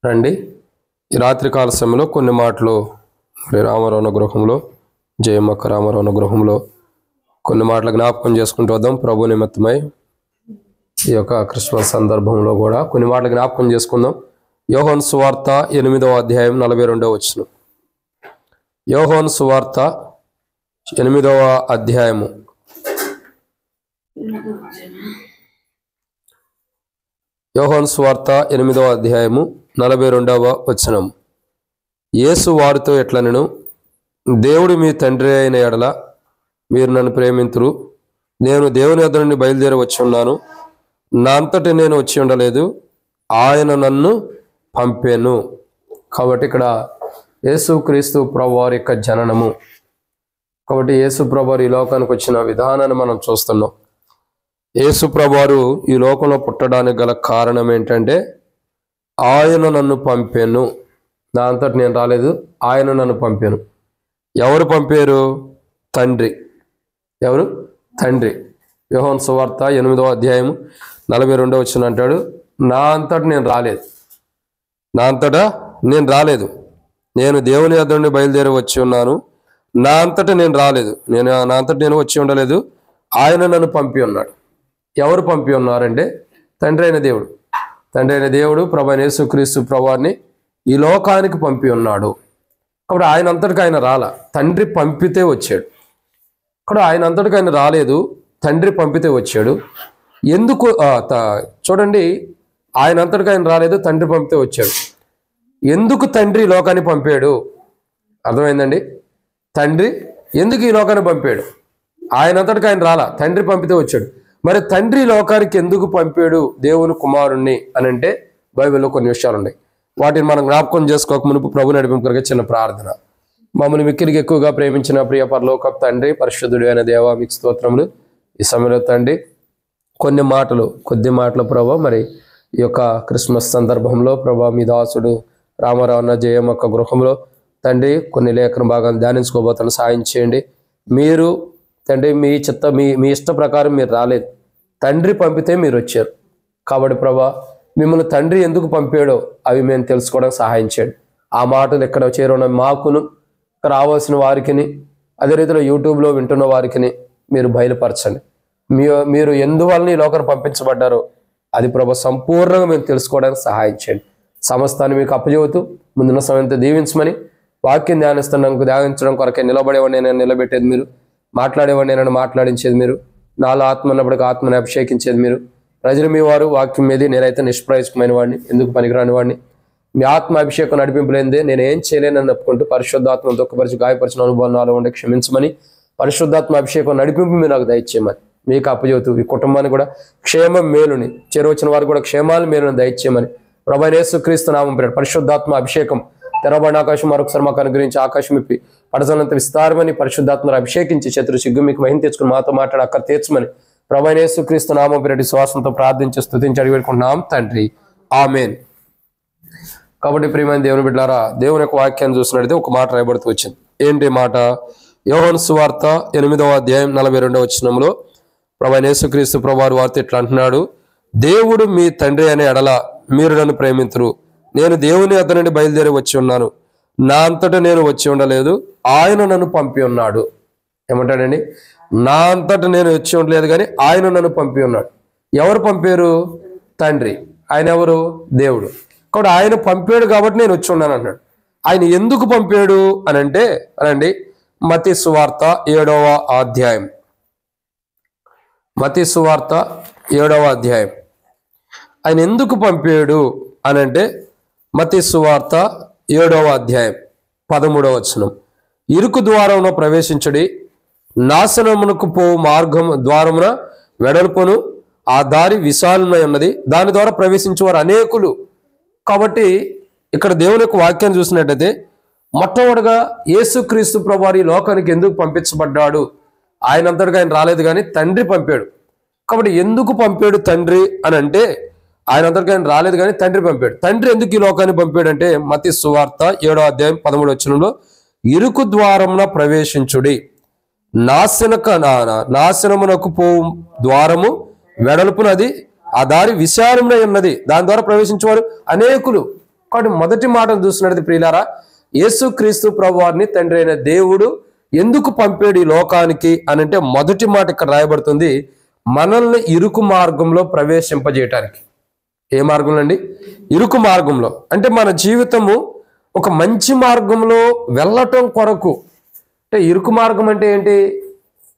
రండి. ఈ రాత్రికాల సమయంలో కొన్ని మాటలు మరి రామారావు గృహంలో, జయమ్మక్క రామారావు గృహంలో కొన్ని మాటలు జ్ఞాపకం చేసుకుంటూ వద్దాం. ప్రభు నిమిత్తమై ఈ యొక్క క్రిస్మస్ సందర్భంలో కూడా కొన్ని మాటలు జ్ఞాపకం చేసుకుందాం. యోహాను సువార్త 8వ అధ్యాయం 42వ వచనం. యోహాను సువార్త 8వ అధ్యాయము 42వ వచనం. యేసు వారితో ఎట్లనెను, దేవుడు మీ తండ్రి అయిన ఎడల మీరు నన్ను ప్రేమింతురు. నేను దేవుని యొద్ద నుండి బయలుదేరి వచ్చి ఉన్నాను. నా అంతటి నేను వచ్చి ఉండలేదు, ఆయన నన్ను పంపెను. కాబట్టి ఇక్కడ యేసుక్రీస్తు ప్రభువారి యొక్క జననము. కాబట్టి యేసు ప్రభువారు ఈ లోకానికి వచ్చిన విధానాన్ని మనం చూస్తున్నాం. యేసు ప్రభువారు ఈ లోకంలో పుట్టడానికి గల కారణం ఏంటంటే, ఆయన నన్ను పంపెను. నా అంతటి నేను రాలేదు, ఆయన నన్ను పంపాను. ఎవరు పంపారు? తండ్రి. ఎవరు? తండ్రి. యోహాను సువార్త 8వ అధ్యాయం 42వ వచనం అంటాడు, నా అంతటి నేను రాలేదు, నా అంతటా నేను రాలేదు, నేను దేవుని యొద్ద నుండి బయలుదేరి వచ్చి ఉన్నాను. నా అంతటా నేను రాలేదు, నా అంతటా నేను వచ్చి ఉండలేదు, ఆయన నన్ను పంపి ఉన్నాడు. ఎవరు పంపి ఉన్నారంటే తండ్రి అయిన దేవుడు. తండ్రి అయిన దేవుడు ప్రభు అయిన యేసుక్రీస్తు ప్రభువారిని ఈ లోకానికి పంపి ఉన్నాడు. కాబట్టి ఆయన అంతటికి ఆయన రాలా, తండ్రి పంపితే వచ్చాడు. ఇక్కడ ఆయన అంతటికి ఆయన రాలేదు, తండ్రి పంపితే వచ్చాడు. ఎందుకు చూడండి, ఆయన అంతటికి ఆయన రాలేదు, తండ్రి పంపితే వచ్చాడు. ఎందుకు తండ్రి ఈ లోకాన్ని పంపాడు? అర్థమైందండి? తండ్రి ఎందుకు ఈ లోకాన్ని పంపాడు? ఆయన అంతటికి ఆయన రాలా, తండ్రి పంపితే వచ్చాడు. మరి తండ్రి లోకానికి ఎందుకు పంపాడు దేవుని కుమారుణ్ణి అని అంటే బైబిల్లో కొన్ని విషయాలు ఉన్నాయి. వాటిని మనం జ్ఞాపకం చేసుకోక మునుపు ప్రభు నడిపింపు కొరకు చిన్న ప్రార్థన. మమ్మల్ని మిక్కిలికి ఎక్కువగా ప్రేమించిన ప్రియ పరలోకపు తండ్రి, పరిశుద్ధుడు అయిన దేవా, మీకు స్తోత్రములు. ఈ సమయంలో తండ్రి కొద్ది మాటలు ప్రభా, మరి ఈ యొక్క క్రిస్మస్ సందర్భంలో ప్రభా మీ దాసుడు రామారావు అన్న జయమ్మక్క గృహంలో తండ్రి కొన్ని లేఖన భాగాన్ని ధ్యానించుకోబోతున్న సాయం చేయండి. మీరు తండ్రి మీ ఇష్ట ప్రకారం మీరు రాలేదు, తండ్రి పంపితే మీరు వచ్చారు. కాబట్టి ప్రభా మిమ్మల్ని తండ్రి ఎందుకు పంపాడో అవి మేము తెలుసుకోవడానికి సహాయం చేయండి. ఆ మాటలు ఇక్కడ చేరున్న మాకును, రావాల్సిన వారికిని, అదే రీతిలో యూట్యూబ్లో వింటున్న వారికిని మీరు బయలుపరచండి. మీరు ఎందువలన ఈ లోకాన్ని పంపించబడ్డారో అది ప్రభు సంపూర్ణంగా మేము తెలుసుకోవడానికి సహాయం చేయండి. సమస్తాన్ని మీకు అప్పచెబుతూ ముందున్న సమయంతో దీవించమని, వాక్యం ధ్యానించడం కొరకే నిలబడేవాడిని నేను నిలబెట్టేది మీరు, మాట్లాడేవాడిని నేను మాట్లాడించేది మీరు, నాలో ఆత్మ ఉన్నప్పటికీ ఆత్మని అభిషేకించేది మీరు. ప్రజలు మీ వారు, వాక్యం మీద నేనైతే నిష్ప్రయోజకమైన వాడిని, ఎందుకు పనికిరాని వాడిని. మీ ఆత్మ అభిషేకం నడిపింపలేదే నేను ఏం చేయలేనని చెప్పుకుంటూ పరిశుద్ధాత్మ దుఃఖపరిచి గాయపరిచిన అనుభవం నాలో ఉండే క్షమించమని, పరిశుద్ధాత్మ అభిషేకం నడిపింపు మీరు నాకు దయచేయమని మీకు అప్పచెబుతూ ఈ కుటుంబాన్ని కూడా క్షేమం మేలుని, చేరవచ్చిన వారు కూడా క్షేమాలు మేలుని దయచేయమని ప్రభు యేసుక్రీస్తు నామం పేరు పరిశుద్ధాత్మ అభిషేకం తెరబడిన ఆకాశం మరొకసారి మాకు అనుగ్రహించి ఆకాశం ఇప్పి పడసలంత విస్తారమని పరిశుద్ధాత్మను అభిషేకించి శత్రు సిగ్గు మీకు మహిమ తెచ్చుకుని మాతో మాట్లాడి అక్కడ తీర్చమని ప్రభు యేసుక్రీస్తు నామం పేరు శ్వాసంతో ప్రార్థించి స్తుతించి అడిగి పెట్టుకుంటున్నాం తండ్రి, ఆమేన్. కాబట్టి ప్రియమైన దేవుని బిడ్డలారా, దేవుని యొక్క వాక్యాన్ని చూసినట్లయితే ఒక మాట రాయబడుతూ వచ్చింది. ఏంటి మాట? యోహాను సువార్త 8వ అధ్యాయం 42వ వచనంలో ప్రభు యేసుక్రీస్తు ప్రభువారు వారితో ఇట్లా అంటున్నాడు, దేవుడు మీ తండ్రి అనే ఎడల మీరు నన్ను ప్రేమింతురు. నేను దేవుని యొద్ద నుండి బయలుదేరి వచ్చి ఉన్నాను, నా అంతటా నేను వచ్చి ఉండలేదు, ఆయన నన్ను పంపి ఉన్నాడు. ఏమంటాడండి? నా అంతటా నేను వచ్చి ఉండలేదు కానీ ఆయన నన్ను పంపి ఉన్నాడు. ఎవరు పంపారు? తండ్రి. ఆయన ఎవరు? దేవుడు. కాబట్టి ఆయన పంపాడు కాబట్టి నేను వచ్చి ఉన్నాను అన్నాడు. ఆయన ఎందుకు పంపాడు అని అంటే అనండి, మత్తయి సువార్త 7వ అధ్యాయం. మత్తయి సువార్త 7వ అధ్యాయం. ఆయన ఎందుకు పంపాడు అని అంటే మత్తయి సువార్త 7వ అధ్యాయం 13వ వచనం. ఇరుకు ద్వారమున ప్రవేశించుడి, నాశనమునకు పో మార్గం ద్వారమున వెడల్పును, ఆ దారి విశాలమై ఉన్నది, దాని ద్వారా ప్రవేశించేవారు అనేకులు. కాబట్టి ఇక్కడ దేవుని యొక్క వాక్యాన్ని చూసినట్టయితే మొట్టమొదటిగా యేసుక్రీస్తు ప్రభువారు ఈ లోకానికి ఎందుకు పంపించబడ్డాడు? ఆయన అంతటిగా ఆయన రాలేదు కానీ తండ్రి పంపాడు. కాబట్టి ఎందుకు పంపాడు తండ్రి అని అంటే ఆయన అంతటిగా ఆయన రాలేదు కానీ తండ్రి పంపాడు. తండ్రి ఎందుకు ఈ లోకాన్ని పంపాడు అంటే మత్తయి సువార్త 7వ అధ్యాయం 13వ వచనంలో ఇరుకు ద్వారమున ప్రవేశించుడి, నాశనమునకు పో ద్వారము వెడల్పునది, ఆ దారి విశాలమునై ఉన్నది, దాని ద్వారా ప్రవేశించేవారు అనేకులు. కాబట్టి మొదటి మాటను చూసినట్టు ప్రియులారా, యేసుక్రీస్తు ప్రభువారిని తండ్రి అయిన దేవుడు ఎందుకు పంపాడు ఈ లోకానికి అని అంటే, మొదటి మాట ఇక్కడ రాయబడుతుంది, మనల్ని ఇరుకు మార్గంలో ప్రవేశింపజేయటానికి. ఏ మార్గంలో అండి? ఇరుకు మార్గంలో. అంటే మన జీవితము ఒక మంచి మార్గంలో వెళ్ళటం కొరకు. అంటే ఇరుకు మార్గం అంటే ఏంటి?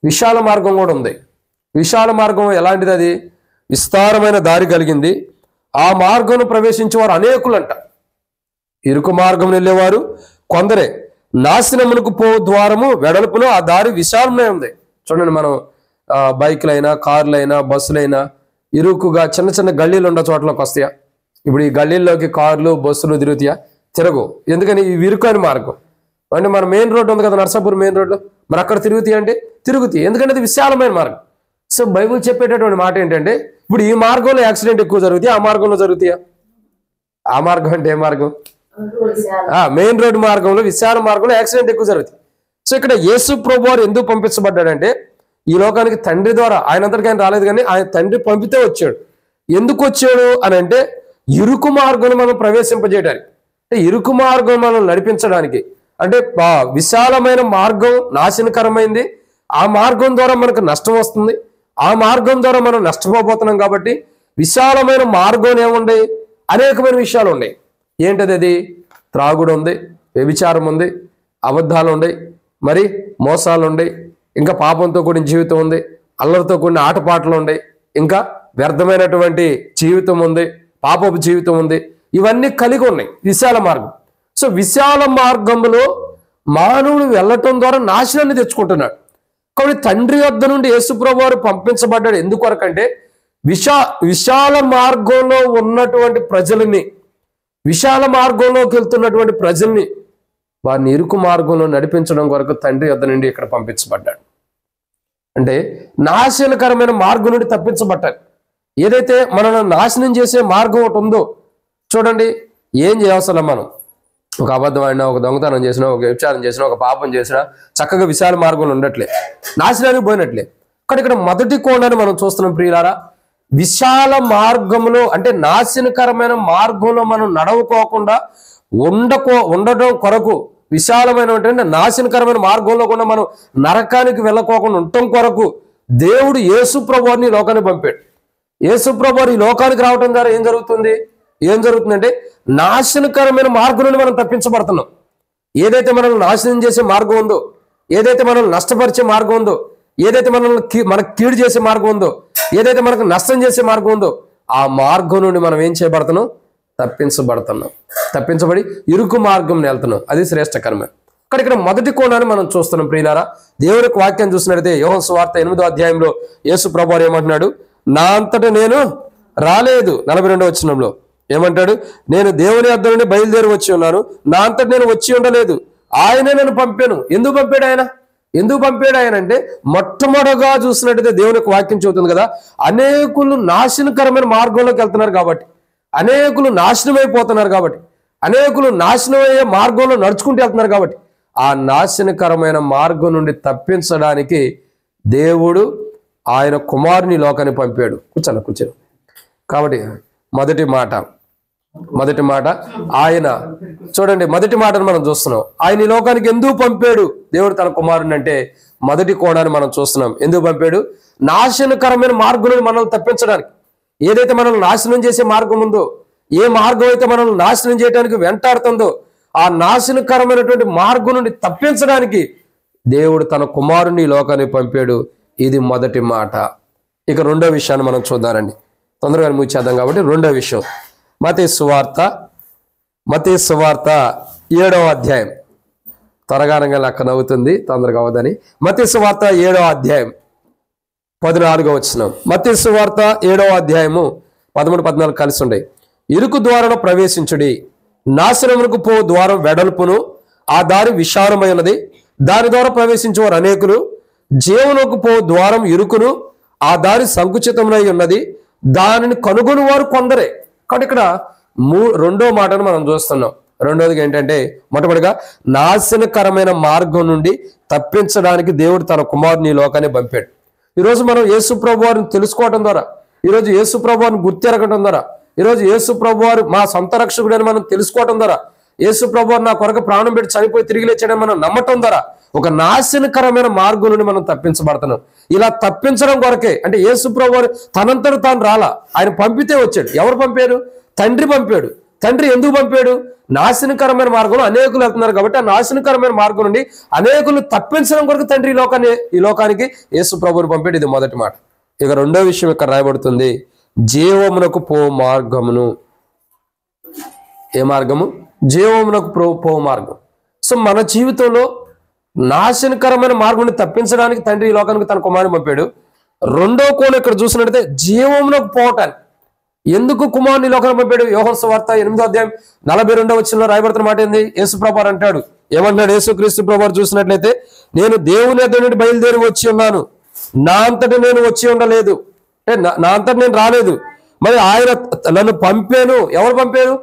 విశాల మార్గం కూడా ఉంది. విశాల మార్గం ఎలాంటిది? అది విస్తారమైన దారి కలిగింది. ఆ మార్గంలో ప్రవేశించేవారు అనేకులంట. ఇరుకు మార్గం వెళ్ళేవారు కొందరే. నాశనమునకు పో ద్వారము వెడల్పులో ఆ దారి విశాలమే ఉంది. చూడండి, మనం బైక్లైనా, కార్లైనా, బస్సులైనా ఇరుకుగా చిన్న చిన్న గల్లీలు ఉన్న చోట్లకి వస్తాయా? ఇప్పుడు ఈ గల్లీల్లోకి కార్లు, బస్సులు తిరుగుతాయా? తిరగవు. ఎందుకని? ఈ ఇరుకైన మార్గం. అంటే మన మెయిన్ రోడ్డు ఉంది కదా, నర్సాపూర్ మెయిన్ రోడ్డు, మరి అక్కడ తిరుగుతాయి అంటే తిరుగుతాయి. ఎందుకంటే అది విశాలమైన మార్గం. సో బైబుల్ చెప్పేటటువంటి మాట ఏంటంటే, ఇప్పుడు ఈ మార్గంలో యాక్సిడెంట్ ఎక్కువ జరుగుతాయి, ఆ మార్గంలో జరుగుతాయా? ఆ మార్గం అంటే ఏ మార్గం? మెయిన్ రోడ్డు మార్గంలో, విశాల మార్గంలో యాక్సిడెంట్ ఎక్కువ జరుగుతాయి. సో ఇక్కడ యేసు ప్రభువారు ఎందుకు పంపించబడ్డాడంటే, ఈ లోకానికి తండ్రి ద్వారా, ఆయనంతటికి ఆయన రాలేదు కానీ ఆయన తండ్రి పంపితే వచ్చాడు. ఎందుకు వచ్చాడు అని అంటే, ఇరుకు మార్గం మనం ప్రవేశింపజేయడానికి, అంటే ఇరుకు మార్గం మనం నడిపించడానికి. అంటే విశాలమైన మార్గం నాశనకరమైంది, ఆ మార్గం ద్వారా మనకు నష్టం వస్తుంది, ఆ మార్గం ద్వారా మనం నష్టపోతున్నాం. కాబట్టి విశాలమైన మార్గం ఏముండే? అనేకమైన విషయాలు ఉన్నాయి. ఏంటది? అది త్రాగుడు ఉంది, వ్యభిచారం ఉంది, అబద్ధాలు ఉన్నాయి, మరి మోసాలు ఉన్నాయి, ఇంకా పాపంతో కూడిన జీవితం ఉంది, అల్లరితో కూడిన ఆటపాటలు ఉన్నాయి, ఇంకా వ్యర్థమైనటువంటి జీవితం ఉంది, పాపపు జీవితం ఉంది. ఇవన్నీ కలిగి ఉన్నాయి విశాల మార్గం. సో విశాల మార్గంలో మానవుడు వెళ్ళటం ద్వారా నాశనాన్ని తెచ్చుకుంటున్నాడు. కాబట్టి తండ్రి వద్ద నుండి యేసుప్రభువు వారు పంపించబడ్డాడు. ఎందుకొరకంటే విశాల మార్గంలో ఉన్నటువంటి ప్రజల్ని, విశాల మార్గంలోకి వెళ్తున్నటువంటి ప్రజల్ని, వారిని ఇరుకు మార్గంలో నడిపించడం కొరకు తండ్రి వద్ద నుండి ఇక్కడ పంపించబడ్డాడు. అంటే నాశనకరమైన మార్గం నుండి తప్పించబడ్డాడు. ఏదైతే మనల్ని నాశనం చేసే మార్గం ఒకటి ఉందో చూడండి, ఏం చేయవసరం మనం ఒక అబద్ధం అయినా, ఒక దొంగతనం చేసినా, ఒక వ్యభిచారం చేసినా, ఒక పాపం చేసినా చక్కగా విశాల మార్గంలో ఉండట్లే, నాశనానికి పోయినట్లే. కానీ ఇక్కడ మొదటి కోణాన్ని మనం చూస్తున్నాం ప్రియులారా. విశాల మార్గంలో అంటే నాశనకరమైన మార్గంలో మనం నడవకోకుండా ఉండటం కొరకు, విశాలమైనటువంటి నాశనకరమైన మార్గంలో కూడా మనం నరకానికి వెళ్ళకోకుండా ఉండటం కొరకు దేవుడు యేసుప్రభువుని లోకానికి పంపాడు. యేసుప్రభువు ఈ లోకానికి రావటం ద్వారా ఏం జరుగుతుందంటే నాశనకరమైన మార్గం నుండి మనం తప్పించబడుతున్నాం. ఏదైతే మనల్ని నాశనం చేసే మార్గం ఉందో, ఏదైతే మనల్ని నష్టపరిచే మార్గం ఉందో, ఏదైతే మనకు కీడు చేసే మార్గం ఉందో, ఏదైతే మనకు నష్టం చేసే మార్గం ఉందో, ఆ మార్గం నుండి మనం ఏం చేయబడుతున్నాం? తప్పించబడి ఇరుకు మార్గం వెళ్తున్నాం. అది శ్రేష్టకరమే. కానీ ఇక్కడ మొదటి కోణాన్ని మనం చూస్తున్నాం ప్రియులారా. దేవునికి వాక్యం చూసినట్లయితే యోహాను సువార్త 8వ అధ్యాయంలో యేసు ప్రభువు ఏమంటున్నాడు? నా అంతట నేను రాలేదు. 42వ వచనంలో ఏమంటాడు? నేను దేవుని వద్ద నుండి బయలుదేరి వచ్చి ఉన్నాను, నా అంతట నేను వచ్చి ఉండలేదు, ఆయనే నన్ను పంపాను. ఎందుకు పంపాడు ఆయన అంటే, మొట్టమొదటిగా చూసినట్టయితే దేవునికి వాక్యం చెబుతుంది కదా, అనేకులు నాశనకరమైన మార్గంలోకి వెళ్తున్నారు కాబట్టి, అనేకులు నాశనమైపోతున్నారు కాబట్టి, అనేకులు నాశనమయ్యే మార్గంలో నడుచుకుంటూ వెళ్తున్నారు కాబట్టి, ఆ నాశనకరమైన మార్గం నుండి తప్పించడానికి దేవుడు ఆయన కుమారుని లోకాన్ని పంపాడు. కూర్చోను. కాబట్టి మొదటి మాట ఆయన చూడండి, మొదటి మాటను మనం చూస్తున్నాం. ఆయన ఈ లోకానికి ఎందుకు పంపాడు దేవుడు తన కుమారుని అంటే, మొదటి కోణాన్ని మనం చూస్తున్నాం. ఎందుకు పంపాడు? నాశనకరమైన మార్గం నుండి మనల్ని తప్పించడానికి. ఏదైతే మనల్ని నాశనం చేసే మార్గం ఉందో, ఏ మార్గం అయితే మనల్ని నాశనం చేయడానికి వెంటాడుతుందో, ఆ నాశనకరమైనటువంటి మార్గం నుండి తప్పించడానికి దేవుడు తన కుమారుని లోకానికి పంపాడు. ఇది మొదటి మాట. ఇక రెండో విషయాన్ని మనం చూద్దామండి, తొందరగా ముగిచేద్దాం కాబట్టి. రెండో విషయం మత్తయి సువార్త 7వ అధ్యాయం. త్వరగా అక్క నవ్వుతుంది, తొందరగా అవదని. మత్తయి సువార్త 7వ అధ్యాయం 14వ వచనం. మత్తయి సువార్త 7వ అధ్యాయము 13-14 కలిసి ఉండే. ఇరుకు ద్వారం ప్రవేశించుడి, నాశనమునకు పో ద్వారం వెడల్పును, ఆ దారి విశాలమైనది, దాని ద్వారా ప్రవేశించేవారు అనేకులు. జీవనకు పో ద్వారం ఇరుకును, ఆ దారి సంకుచితమునై ఉన్నది, దానిని కనుగొని వారు కొందరే. కాబట్టి ఇక్కడ రెండో మాటను మనం చూస్తున్నాం. రెండోదిగా ఏంటంటే, మొట్టమొదటిగా నాశనకరమైన మార్గం నుండి తప్పించడానికి దేవుడు తన కుమారుని లోకాన్ని పంపాడు. ఈరోజు మనం యేసు ప్రభువారిని తెలుసుకోవడం ద్వారా, ఈరోజు యేసు ప్రభువారిని గుర్తెరగడం ద్వారా, ఈరోజు యేసు ప్రభువారు మా సొంత రక్షకుడు అని మనం తెలుసుకోవటం ద్వారా, యేసు ప్రభువారు నా కొరకు ప్రాణం పెట్టి చనిపోయి తిరిగి లేచాడని మనం నమ్మటం ద్వారా ఒక నాశనకరమైన మార్గం నుండి మనం తప్పించబడుతున్నాం. ఇలా తప్పించడం కొరకే, అంటే యేసు ప్రభువారు తనంతట తాను రాలా, ఆయన పంపితే వచ్చాడు. ఎవరు పంపారు? తండ్రి పంపాడు. తండ్రి ఎందుకు పంపాడు? నాశనకరమైన మార్గంలో అనేకులు వెళ్తున్నారు కాబట్టి ఆ నాశనకరమైన మార్గం నుండి అనేకులు తప్పించడం కొరకు తండ్రి ఈ లోకానికి యేసు ప్రభువుని పంపాడు. ఇది మొదటి మాట. ఇక రెండో విషయం ఇక్కడ రాయబడుతుంది, జీవమునకు పో మార్గమును. ఏ మార్గము? జీవమునకు పో మార్గం. సో మన జీవితంలో నాశనకరమైన మార్గం తప్పించడానికి తండ్రి ఈ లోకానికి తన కుమారుని పంపాడు. రెండో కోణం ఇక్కడ చూసినట్లయితే జీవమునకు పోవటానికి ఎందుకు కుమారుని లోకానికి పంపాడు? యోహాను సువార్త 8వ అధ్యాయం 42వ వచనంలో రాయబడుతున్న మాట ఏంది? యేసు ప్రభువారు అంటాడు, ఏమంటున్నాడు? యేసుక్రీస్తు ప్రభువారు చూసినట్లయితే, నేను దేవుని యొద్ద నుండి బయలుదేరి వచ్చి ఉన్నాను, నా అంతటా నేను వచ్చి ఉండలేదు, నా అంతటా నేను రాలేదు, మరి ఆయన నన్ను పంపాను. ఎవరు పంపారు?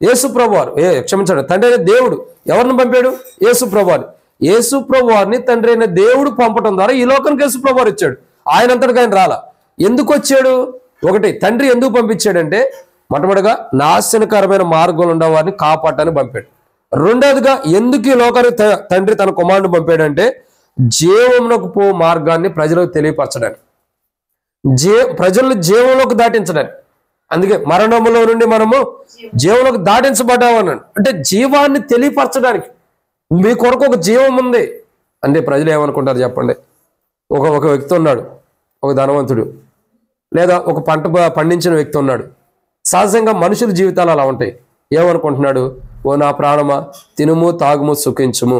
యేసు ప్రభువారు. క్షమించండి, తండ్రి అయిన దేవుడు ఎవరిని పంపాడు? యేసు ప్రభువారు. యేసు ప్రభువారిని తండ్రి అయిన దేవుడు పంపటం ద్వారా ఈ లోకానికి యేసు ప్రభువారు వచ్చాడు. ఆయన అంతటికి ఆయన రాలా. ఎందుకు వచ్చాడు? ఒకటి, తండ్రి ఎందుకు పంపించాడంటే మొట్టమొదటిగా నాశనకరమైన మార్గంలో ఉన్న వారిని కాపాడటానికి పంపాడు. రెండవదిగా ఎందుకు ఈ లోకానికి తండ్రి తన కుమారుని పంపాడంటే జీవమునకు పో మార్గాన్ని ప్రజలకు తెలియపరచడానికి, ప్రజలను జీవంలోకి దాటించడానికి. అందుకే మరణములో నుండి మనము జీవంలోకి దాటించబడ్డామన్నాడు. అంటే జీవాన్ని తెలియపరచడానికి. మీ కొరకు ఒక జీవం ఉంది అంటే ప్రజలు ఏమనుకుంటారు చెప్పండి? ఒక వ్యక్తి ఉన్నాడు, ఒక ధనవంతుడు, లేదా ఒక పంట పండించిన వ్యక్తి ఉన్నాడు. సహజంగా మనుషుల జీవితాలు అలా ఉంటాయి. ఏమనుకుంటున్నాడు? ఓ నా ప్రాణమా, తినుము తాగుము సుఖించుము,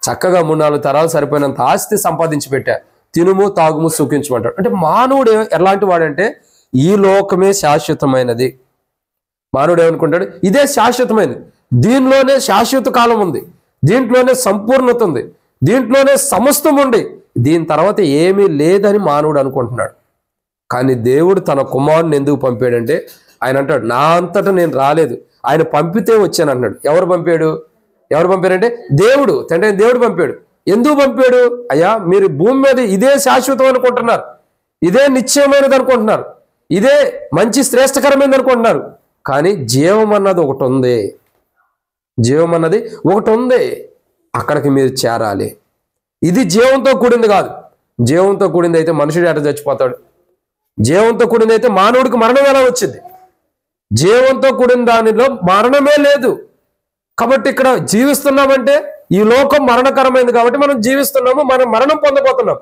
చక్కగా 3-4 తరాలు సరిపోయినంత ఆస్తి సంపాదించి పెట్టా, తినుము తాగుము సుఖించమంటాడు. అంటే మానవుడు ఎలాంటి వాడంటే ఈ లోకమే శాశ్వతమైనది. మానవుడు ఏమనుకుంటాడు? ఇదే శాశ్వతమైనది, దీనిలోనే శాశ్వత కాలం ఉంది, దీంట్లోనే సంపూర్ణత ఉంది, దీంట్లోనే సమస్తం ఉంది, దీని తర్వాత ఏమీ లేదని మానవుడు అనుకుంటున్నాడు. కానీ దేవుడు తన కుమారుని ఎందుకు పంపాడంటే ఆయన అంటాడు, నా అంతటా నేను రాలేదు, ఆయన పంపితే వచ్చాను అన్నాడు. ఎవరు పంపారంటే దేవుడు, తండ్రి దేవుడు పంపాడు. ఎందుకు పంపాడు? అయ్యా, మీరు భూమి మీద ఇదే శాశ్వతం అనుకుంటున్నారు, ఇదే నిశ్చయమైనది అనుకుంటున్నారు, ఇదే మంచి శ్రేష్టకరమైనది అనుకుంటున్నారు. కానీ జీవం అన్నది ఒకటి ఉంది, జీవం అన్నది ఒకటి ఉంది, అక్కడికి మీరు చేరాలి. ఇది జీవంతో కూడింది కాదు. జీవంతో కూడింది అయితే మనుషుడు ఎట చచ్చిపోతాడు? జీవంతో కూడింది అయితే మానవుడికి మరణం ఎలా వచ్చింది? జీవంతో కూడిన దానిలో మరణమే లేదు. కాబట్టి ఇక్కడ జీవిస్తున్నామంటే ఈ లోకం మరణకరమైంది కాబట్టి మనం జీవిస్తున్నాము, మనం మరణం పొందబోతున్నాం.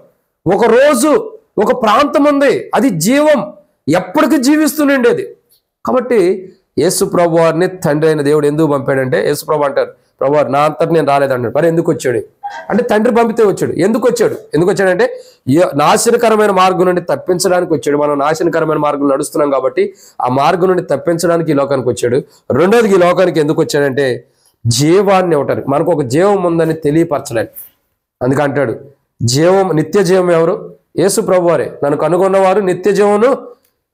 ఒక రోజు ఒక ప్రాంతం ఉంది, అది జీవం, ఎప్పటికీ జీవిస్తుండేది. కాబట్టి యేసు ప్రభువారిని తండ్రి అయిన దేవుడు ఎందుకు పంపాడంటే, యేసు ప్రభు అంటారు, ప్రభువారు నా అంతటి నేను రాలేదన్నాడు. మరి ఎందుకు వచ్చాడు అంటే తండ్రి పంపితే వచ్చాడు. ఎందుకు వచ్చాడంటే నాశనకరమైన మార్గం నుండి తప్పించడానికి వచ్చాడు. మనం నాశనకరమైన మార్గం నడుస్తున్నాం కాబట్టి ఆ మార్గం నుండి తప్పించడానికి ఈ లోకానికి వచ్చాడు. రెండోది, ఈ లోకానికి ఎందుకు వచ్చాడంటే జీవాన్ని ఇవ్వటానికి, మనకు ఒక జీవం ఉందని తెలియపరచడానికి. అందుకే అంటాడు, నిత్య జీవం ఎవరు? యేసు ప్రభువారే. నన్ను కనుగొన్నవారు నిత్య జీవమును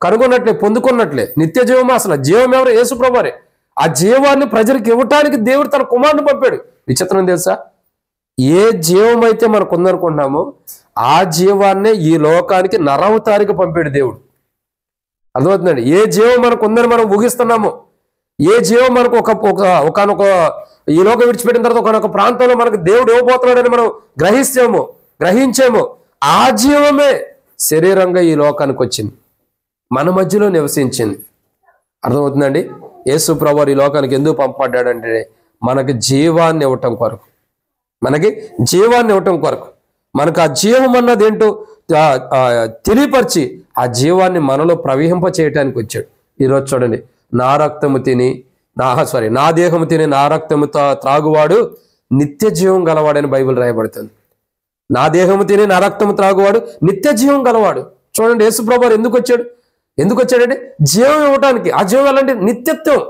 కనుగొన్నట్లే పొందుకున్నట్లే. నిత్య జీవం, అసలు జీవం ఎవరు? యేసు ప్రభువారే. ఆ జీవాన్ని ప్రజలకు ఇవ్వటానికి దేవుడు తన కుమారుని పంపాడు. విచిత్రం తెలుసా? ఏ జీవం అయితే మనకు ఉందనుకుంటున్నామో ఆ జీవాన్నే ఈ లోకానికి నరవతారికి పంపాడు దేవుడు. అర్థమవుతుందండి? ఏ జీవం మనకు ఉందని మనం ఊహిస్తున్నామో, ఏ జీవం మనకు ఒకనొక ఈ లోకం విడిచిపెట్టిన తర్వాత ఒకనొక ప్రాంతంలో మనకు దేవుడు ఇవ్వబోతున్నాడని మనం గ్రహించేమో ఆ జీవమే శరీరంగా ఈ లోకానికి వచ్చింది, మన మధ్యలో నివసించింది. అర్థమవుతుందండి? యేసు ప్రభువు ఈ లోకానికి ఎందుకు పంపబడ్డాడంటే మనకి జీవాన్ని ఇవ్వటం కొరకు, మనకు ఆ జీవం అన్నది ఏంటో తెలియపరిచి ఆ జీవాన్ని మనలో ప్రవహింప చేయటానికి వచ్చాడు. ఈరోజు చూడండి, నా దేహము తిని నా రక్తము త్రాగువాడు నిత్య జీవం గలవాడని బైబిల్ రాయబడుతుంది. నా దేహము తిని నా రక్తము త్రాగువాడు నిత్య జీవం గలవాడు. చూడండి, యేసు ప్రభువు ఎందుకు వచ్చాడంటే జీవం ఇవ్వటానికి. ఆ జీవం అలాంటి నిత్యత్వం.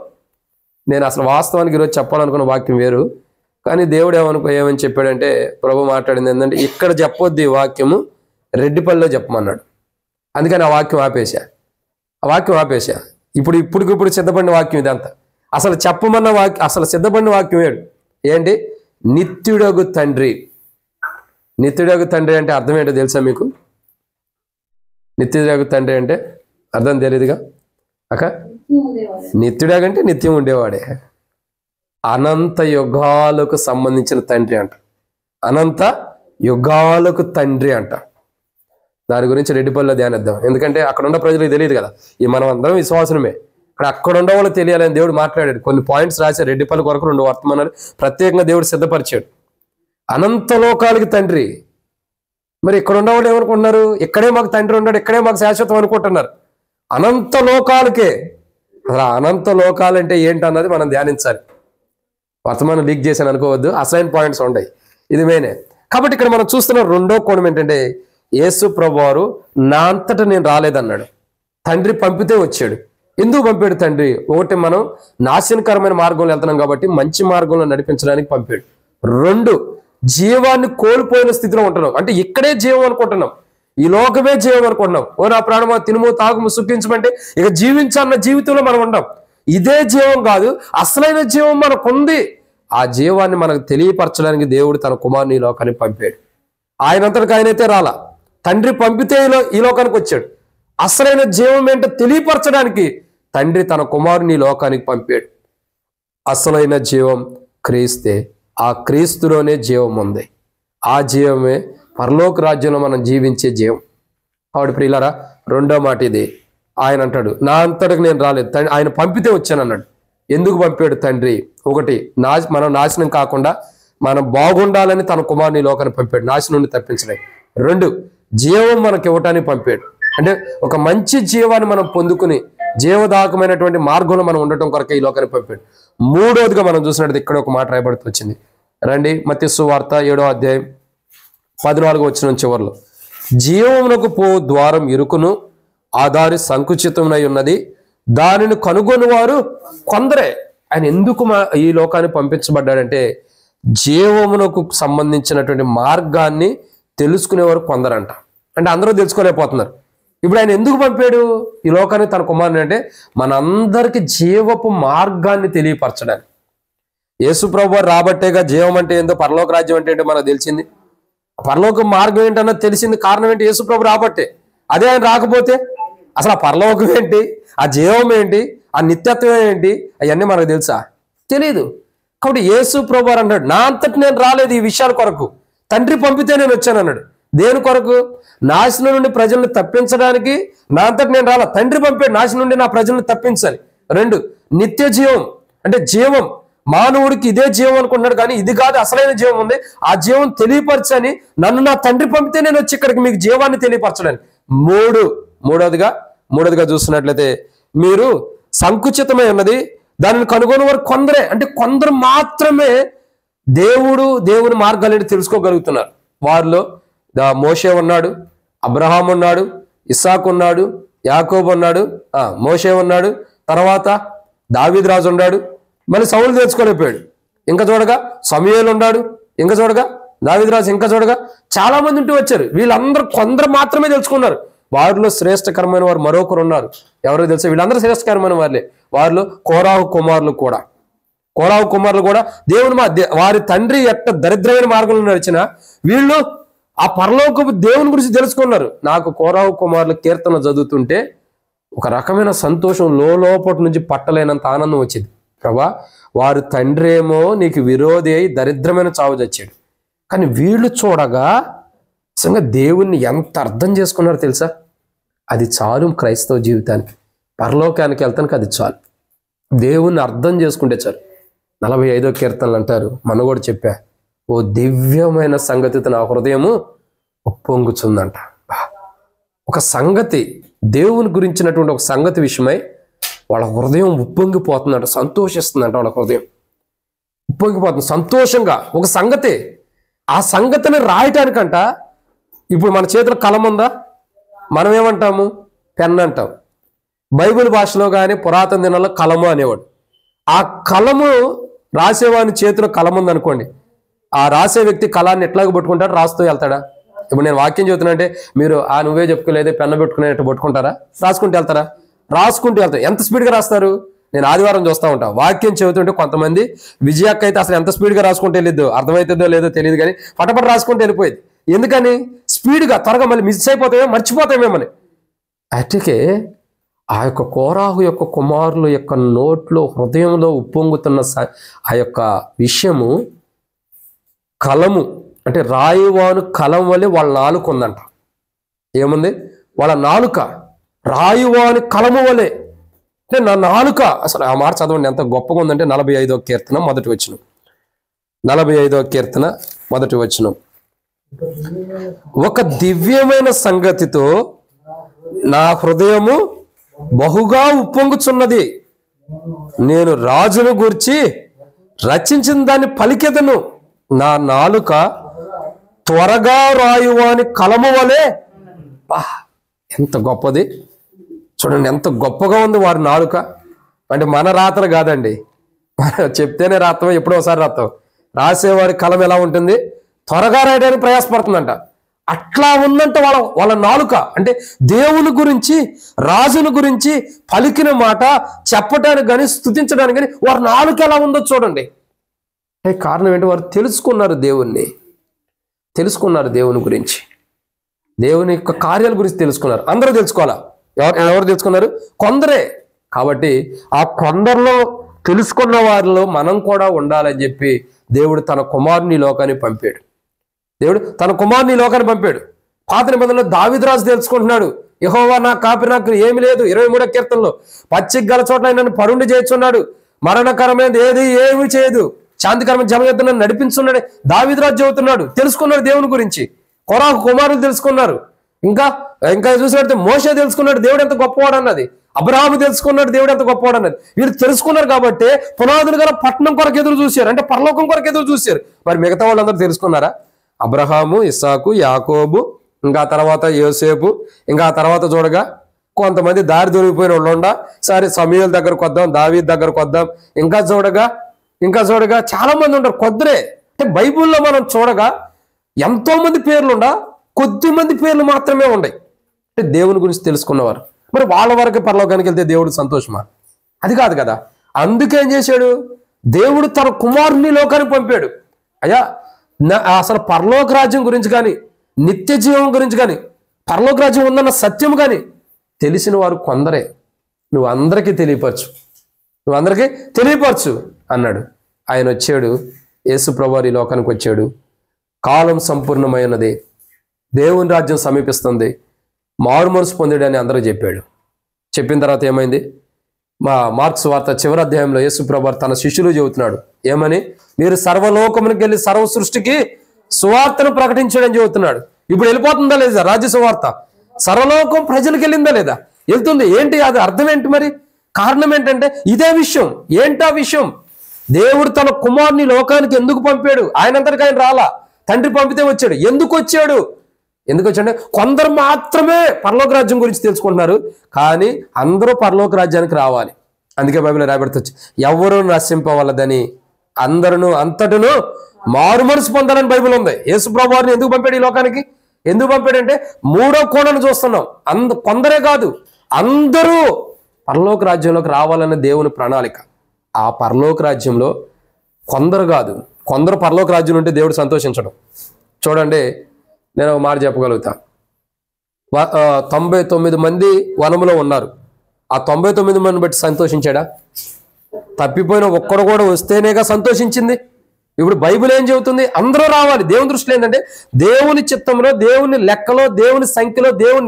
నేను అసలు వాస్తవానికి ఈరోజు చెప్పాలనుకున్న వాక్యం వేరు, కానీ దేవుడు ఏమని చెప్పాడంటే, ప్రభు మాట్లాడింది ఏంటంటే, ఇక్కడ చెప్పొద్దు ఈ వాక్యము, రెడ్డిపల్లిలో చెప్పమన్నాడు. అందుకని ఆ వాక్యం ఆపేశా. ఇప్పుడు సిద్ధపడిన వాక్యం ఇదంతా. అసలు చెప్పమన్న వాక్యం, అసలు సిద్ధపడిన వాక్యం ఏంటి? నిత్యుడగు తండ్రి. నిత్యుడగు తండ్రి అంటే అర్థం ఏంటో తెలుసా మీకు? నిత్యుడగు తండ్రి అంటే అర్థం తెలియదుగా అక్క? నిత్యుడా కంటే నిత్యం ఉండేవాడే. అనంత యుగాలకు సంబంధించిన తండ్రి అంట. అనంత యుగాలకు తండ్రి అంట. దాని గురించి రెడ్డిపల్లిలో ధ్యానిద్దాం. ఎందుకంటే అక్కడ ఉన్న ప్రజలకు తెలియదు కదా. ఈ మనం అందరం విశ్వాసమే. అక్కడ ఉండే వాళ్ళు తెలియాలని దేవుడు మాట్లాడాడు. కొన్ని పాయింట్స్ రాశాడు. రెడ్డిపల్లి కొరకు 2 వర్తమానాలు ప్రత్యేకంగా దేవుడు సిద్ధపరిచాడు. అనంత లోకాలకి తండ్రి. మరి ఇక్కడ ఉన్నవాళ్ళు ఏమనుకుంటున్నారు? ఇక్కడే మాకు తండ్రి ఉన్నాడు, ఇక్కడే మాకు శాశ్వతం అనుకుంటున్నారు. అనంత లోకాలకే. అసలు అనంత లోకాలంటే ఏంటన్నది మనం ధ్యానించాలి. వర్తమానం లీక్ చేశాను అనుకోవద్దు, అసైన్ పాయింట్స్ ఉంటాయి. ఇది మెయినే. కాబట్టి ఇక్కడ మనం చూస్తున్న రెండో కోణం ఏంటంటే, యేసు ప్రభువారు నా అంతటా నేను రాలేదన్నాడు. తండ్రి పంపితే వచ్చాడు. ఎందుకు పంపాడు తండ్రి? ఒకటి, మనం నాశనకరమైన మార్గంలో వెళ్తున్నాం కాబట్టి మంచి మార్గంలో నడిపించడానికి పంపాడు. 2, జీవాన్ని కోల్పోయిన స్థితిలో ఉంటున్నాం. అంటే ఇక్కడే జీవం అనుకుంటున్నాం, ఈ లోకమే జీవం అనుకుంటున్నాం. ఓ నా ప్రాణమా తినుము తాగుము సుఖించమంటే ఇక జీవించాలన్న జీవితంలో మనం ఉన్నాం. ఇదే జీవం కాదు, అసలైన జీవం మనకుంది. ఆ జీవాన్ని మనకు తెలియపరచడానికి దేవుడు తన కుమారుని ఈ లోకానికి పంపాడు. ఆయనంతటికి ఆయనైతే రాలా, తండ్రి పంపితే ఈ లోకానికి వచ్చాడు. అసలైన జీవం ఏంటో తెలియపరచడానికి తండ్రి తన కుమారుని ఈ లోకానికి పంపాడు. అసలైన జీవం క్రీస్తే. ఆ క్రీస్తులోనే జీవం ఉంది. ఆ జీవమే పరలోక రాజ్యంలో మనం జీవించే జీవం. ఆవిడ ప్రియులారా, రెండో మాట ఇది. ఆయన అంటాడు, నా అంతటికి నేను రాలేదు, ఆయన పంపితే వచ్చాను అన్నాడు. ఎందుకు పంపాడు తండ్రి? ఒకటి, మనం నాశనం కాకుండా మనం బాగుండాలని తన కుమారుని లోకాన్ని పంపాడు, నాశనం నుండి తప్పించలేదు. 2, జీవం మనకి ఇవ్వటానికి పంపాడు. అంటే ఒక మంచి జీవాన్ని మనం పొందుకుని జీవదాయకమైనటువంటి మార్గంలో మనం ఉండటం కొరకే ఈ లోకాన్ని పంపాడు. 3వదిగా మనం చూసినట్టు ఇక్కడ ఒక మాట రాయబడుతూ వచ్చింది. రండి, మత్తయి సువార్త 7వ అధ్యాయం 14వ వచనం చివరిలో, జీవమునకు పో ద్వారం ఇరుకును, ఆ దారి సంకుచితమునై ఉన్నది, దానిని కనుగొని వారు కొందరే. ఆయన ఎందుకు ఈ లోకాన్ని పంపించబడ్డాడంటే, జీవమునకు సంబంధించినటువంటి మార్గాన్ని తెలుసుకునేవారు కొందరంట. అంటే అందరూ తెలుసుకోలేకపోతున్నారు. ఇప్పుడు ఆయన ఎందుకు పంపాడు ఈ లోకాన్ని తన కుమారుని అంటే, మనందరికి జీవపు మార్గాన్ని తెలియపరచడానికి. యేసు ప్రభువు రాబట్టేగా జీవం అంటే ఏందో, పరలోక రాజ్యం అంటే ఏంటో మనకు తెలిసింది. పరలోక మార్గం ఏంటన్నది తెలిసింది. కారణం ఏంటి? యేసు ప్రభు రాబట్టే. అదే ఆయన రాకపోతే అసలు ఆ పరలోకం ఏంటి, ఆ జీవం ఏంటి, ఆ నిత్యత్వం ఏంటి, అవన్నీ మనకు తెలుసా? తెలీదు. కాబట్టి యేసు ప్రభు అన్నాడు, నా అంతటి నేను రాలేదు ఈ విషయాల కొరకు, తండ్రి పంపితే నేను వచ్చాను అన్నాడు. దేని కొరకు? నాశనం నుండి ప్రజల్ని తప్పించడానికి. నా అంతటి నేను రాలా, తండ్రి పంపాడు నాశనం నుండి నా ప్రజల్ని తప్పించాలి. 2, నిత్య జీవం. అంటే జీవం మానవుడికి ఇదే జీవం అనుకుంటున్నాడు, కానీ ఇది కాదు, అసలైన జీవం ఉంది. ఆ జీవం తెలియపరచని నన్ను నా తండ్రి పంపితే నేను వచ్చి ఇక్కడికి మీకు జీవాన్ని తెలియపరచడానికి. 3వదిగా చూస్తున్నట్లయితే, మీరు సంకుచితమై ఉన్నది, దానిని కనుగొని వారు కొందరే. అంటే కొందరు మాత్రమే దేవుని మార్గాలను తెలుసుకోగలుగుతున్నారు. వారిలో మోషే ఉన్నాడు, అబ్రహాం ఉన్నాడు, ఇస్సాకు ఉన్నాడు, యాకోబు ఉన్నాడు, మోషే ఉన్నాడు, తర్వాత దావీదు రాజు ఉన్నాడు. మళ్ళీ సౌలు తెలుసుకోలేకపోయాడు. ఇంకా చూడగా సమూయేలు ఉన్నాడు, ఇంకా చూడగా దావీదు రాజు, ఇంకా చూడగా చాలా మంది ఉంటూ వచ్చారు. వీళ్ళందరూ కొందరు మాత్రమే తెలుసుకున్నారు. వారిలో శ్రేష్టకరమైన వారు మరొకరు ఉన్నారు. ఎవరో తెలుసా? వీళ్ళందరూ శ్రేష్టకరమైన వారిలే. వారిలో కోరాహు కుమారులు కూడా దేవుని వారి తండ్రి ఎట్ట దరిద్రమైన మార్గంలో నడిచిన వీళ్ళు ఆ పరలోకపు దేవుని గురించి తెలుసుకున్నారు. నాకు కోరాహు కుమారుల కీర్తన చదువుతుంటే ఒక రకమైన సంతోషం లోపటి నుంచి పట్టలేనంత ఆనందం వచ్చింది. ప్రభా, వారి తండ్రి ఏమో నీకు విరోధి అయి దరిద్రమైన చావు చచ్చాడు, కానీ వీళ్ళు చూడగా నిజంగా దేవుణ్ణి ఎంత అర్థం చేసుకున్నారో తెలుసా? అది చాలు క్రైస్తవ జీవితానికి, పరలోకానికి వెళ్తానికి అది చాలు. దేవుణ్ణి అర్థం చేసుకుంటే చాలు. 45వ కీర్తనలు అంటారు, మన కూడా చెప్పా, ఓ దివ్యమైన సంగతితో నా హృదయము ఉప్పొంగుచుందంట. ఒక సంగతి, దేవుని గురించినటువంటి ఒక సంగతి విషయమై వాళ్ళ హృదయం ఉప్పొంగిపోతుందంట, సంతోషిస్తుందంట. వాళ్ళ హృదయం ఉప్పొంగిపోతుంది సంతోషంగా. ఒక సంగతి, ఆ సంగతిని రాయటానికంట. ఇప్పుడు మన చేతిలో కలం ఉందా? మనం ఏమంటాము? పెన్ అంటాం. బైబిల్ భాషలో కానీ పురాతన దినాల్లో కలము అనేవాడు. ఆ కలము రాసేవాని చేతిలో కలం ఉందనుకోండి, ఆ రాసే వ్యక్తి కళాన్ని ఎట్లాగ పట్టుకుంటాడు? రాస్తూ వెళ్తాడా? ఇప్పుడు నేను వాక్యం చెబుతున్నా అంటే మీరు నువ్వే చెప్పుకోలేదే పెన్ను పెట్టుకునేట్టు పట్టుకుంటారా? రాసుకుంటూ వెళ్తారా? రాసుకుంటూ వెళ్తారు. ఎంత స్పీడ్గా రాస్తారు? నేను ఆదివారం చూస్తూ ఉంటాను. వాక్యం చెబుతుంటే కొంతమంది, విజయక్క అయితే అసలు ఎంత స్పీడ్గా రాసుకుంటే వెళ్ళిద్దో, అర్థమవుతుందో లేదో తెలియదు, కానీ పటపట రాసుకుంటూ వెళ్ళిపోయింది. ఎందుకని? స్పీడ్గా, త్వరగా, మళ్ళీ మిస్ అయిపోతామేమో, మర్చిపోతామేమని. అటుకే ఆ యొక్క కోరాహు యొక్క కుమారుల యొక్క నోట్లో హృదయంలో ఉప్పొంగుతున్న ఆ యొక్క విషయము కలము, అంటే రాయివాను కలం వల్లే వాళ్ళ నాలుక ఉందంట. ఏముంది? వాళ్ళ నాలుక రాయివాని కలము వలె. అంటే నా నాలుక, అసలు ఆ మాట చదవండి ఎంత గొప్పగా ఉందంటే 45వ కీర్తన మొదటి వచనం. 45వ కీర్తన మొదటి వచనం. ఒక దివ్యమైన సంగతితో నా హృదయము బహుగా ఉప్పొంగుచున్నది. నేను రాజును గూర్చి రచించిన దాన్ని పలికెదను. నా నాలుక త్వరగా రాయువాని కలము వలె. ఎంత గొప్పది చూడండి, ఎంత గొప్పగా ఉంది వారి నాలుక. అంటే మన రాతలు కాదండి, చెప్తేనే రాత్రం, ఎప్పుడో ఒకసారి రాత్రం. రాసేవారి కలం ఎలా ఉంటుంది? త్వరగా రాయడానికి ప్రయాసపడుతుందంట. అట్లా ఉందంట వాళ్ళ నాలుక. అంటే దేవుని గురించి, రాజుని గురించి పలికిన మాట చెప్పడానికి కానీ స్తుతించడానికి కానీ వారి నాలుక ఎలా ఉందో చూడండి. కారణం ఏంటి? వారు తెలుసుకున్నారు దేవుణ్ణి, తెలుసుకున్నారు దేవుని గురించి, దేవుని యొక్క కార్యాల గురించి తెలుసుకున్నారు. అందరూ తెలుసుకోవాలా? ఎవరు తెలుసుకున్నారు? కొందరే. కాబట్టి ఆ కొందరిలో తెలుసుకున్న వారిలో మనం కూడా ఉండాలని చెప్పి దేవుడు తన కుమారుని లోకాన్ని పంపాడు. దేవుడు తన కుమారుని లోకాన్ని పంపాడు. పాత నిబంధనలో దావీదురాజు తెలుసుకుంటున్నాడు, యెహోవా నా కాపరి, నాకు ఏమి లేదు. 23వ కీర్తనలో పచ్చిక గల చోట్ల నన్ను పరుండి చేస్తున్నాడు, మరణకరమైనది ఏమి చేయదు, శాంతికరమైన జమయత్తును నడిపించున్నాడు. దావీదురాజు చెబుతున్నాడు, తెలుసుకున్నాడు దేవుని గురించి. కోరాహు కుమారులు తెలుసుకున్నారు. ఇంకా చూసినట్టు మోషే తెలుసుకున్నాడు దేవుడు ఎంత గొప్పవాడు అన్నది. అబ్రహాము తెలుసుకున్నాడు దేవుడు ఎంత గొప్పవాడు అన్నది. వీళ్ళు తెలుసుకున్నారు కాబట్టి పునాదులు గల పట్టణం కొరకు ఎదురు చూశారు, అంటే పరలోకం కొరకు ఎదురు చూశారు. మరి మిగతా వాళ్ళందరూ తెలుసుకున్నారా? అబ్రహాము, ఇస్సాకు, యాకోబు, ఇంకా తర్వాత యోసేపు, ఇంకా తర్వాత చూడగా కొంతమంది దారి దొరికిపోయిన వాళ్ళు ఉండ, సరే సమూయేలు దగ్గరకు వద్దాం, దావీదు దగ్గరకు వద్దాం, ఇంకా చూడగా చాలా మంది ఉంటారు, కొద్దిరే. అంటే బైబిల్లో మనం చూడగా ఎంతో మంది పేర్లుండా కొద్ది మంది పేర్లు మాత్రమే ఉన్నాయి అంటే దేవుని గురించి తెలుసుకున్నవారు. మరి వాళ్ళ వరకు పరలోకానికి వెళ్తే దేవుడు సంతోషమా? అది కాదు కదా. అందుకేం చేశాడు? దేవుడు తన కుమారుని లోకానికి పంపాడు. అయ్యా, అసలు పరలోక రాజ్యం గురించి కానీ, నిత్య జీవం గురించి కానీ, పరలోక రాజ్యం ఉందన్న సత్యం కానీ తెలిసిన వారు కొందరే. నువ్వు అందరికీ తెలియపరచు అన్నాడు. ఆయన వచ్చాడు, యేసు ప్రభువారు ఈ లోకానికి వచ్చాడు. కాలం సంపూర్ణమైనది, దేవుని రాజ్యం సమీపిస్తుంది, మారు మనసు పొందాడని అందరూ చెప్పాడు. చెప్పిన తర్వాత ఏమైంది? మార్క్స్ వార్త చివరి అధ్యాయంలో యేసు ప్రభువారు తన శిష్యులు చెబుతున్నాడు, ఏమని? మీరు సర్వలోకమునికి వెళ్ళి సర్వ సృష్టికి సువార్తను ప్రకటించడని చెబుతున్నాడు. ఇప్పుడు వెళ్ళిపోతుందా లేదా రాజ్య సువార్త? సర్వలోకం ప్రజలకు వెళ్ళిందా లేదా? వెళ్తుంది. ఏంటి అది అర్థం ఏంటి? మరి కారణం ఏంటంటే ఇదే విషయం. ఏంటా విషయం? దేవుడు తన కుమారుని లోకానికి ఎందుకు పంపాడు? ఆయనంతటికి ఆయన రాలా, తండ్రి పంపితే వచ్చాడు. ఎందుకు వచ్చాడు? కొందరు మాత్రమే పరలోక రాజ్యం గురించి తెలుసుకుంటున్నారు, కానీ అందరూ పరలోక రాజ్యానికి రావాలి. అందుకే బైబిల్లో రాయబడుతుంది, ఎవరు నశింపవలదని అందరూ అంతటను మారు మనసు పొందాలని బైబిల్ ఉంది. యేసు ప్రభువారిని ఎందుకు పంపాడు ఈ లోకానికి? ఎందుకు పంపాడంటే 3వ కోణాన్ని చూస్తున్నాం. కొందరే కాదు, అందరూ పరలోక రాజ్యంలోకి రావాలన్న దేవుని ప్రణాళిక. ఆ పరలోక రాజ్యంలో కొందరు కాదు, కొందరు పరలోక రాజ్యం ఉంటే దేవుడు సంతోషించడం. చూడండి, నేను ఒక మాట చెప్పగలుగుతా. 99 మంది వనములో ఉన్నారు. ఆ 99 మందిని బట్టి సంతోషించాడా? తప్పిపోయిన ఒక్కడు కూడా వస్తేనేగా సంతోషించింది. ఇప్పుడు బైబిల్ ఏం చెబుతుంది? అందరూ రావాలి. దేవుని దృష్టిలో ఏంటంటే దేవుని చిత్తంలో, దేవుని లెక్కలో, దేవుని సంఖ్యలో, దేవుని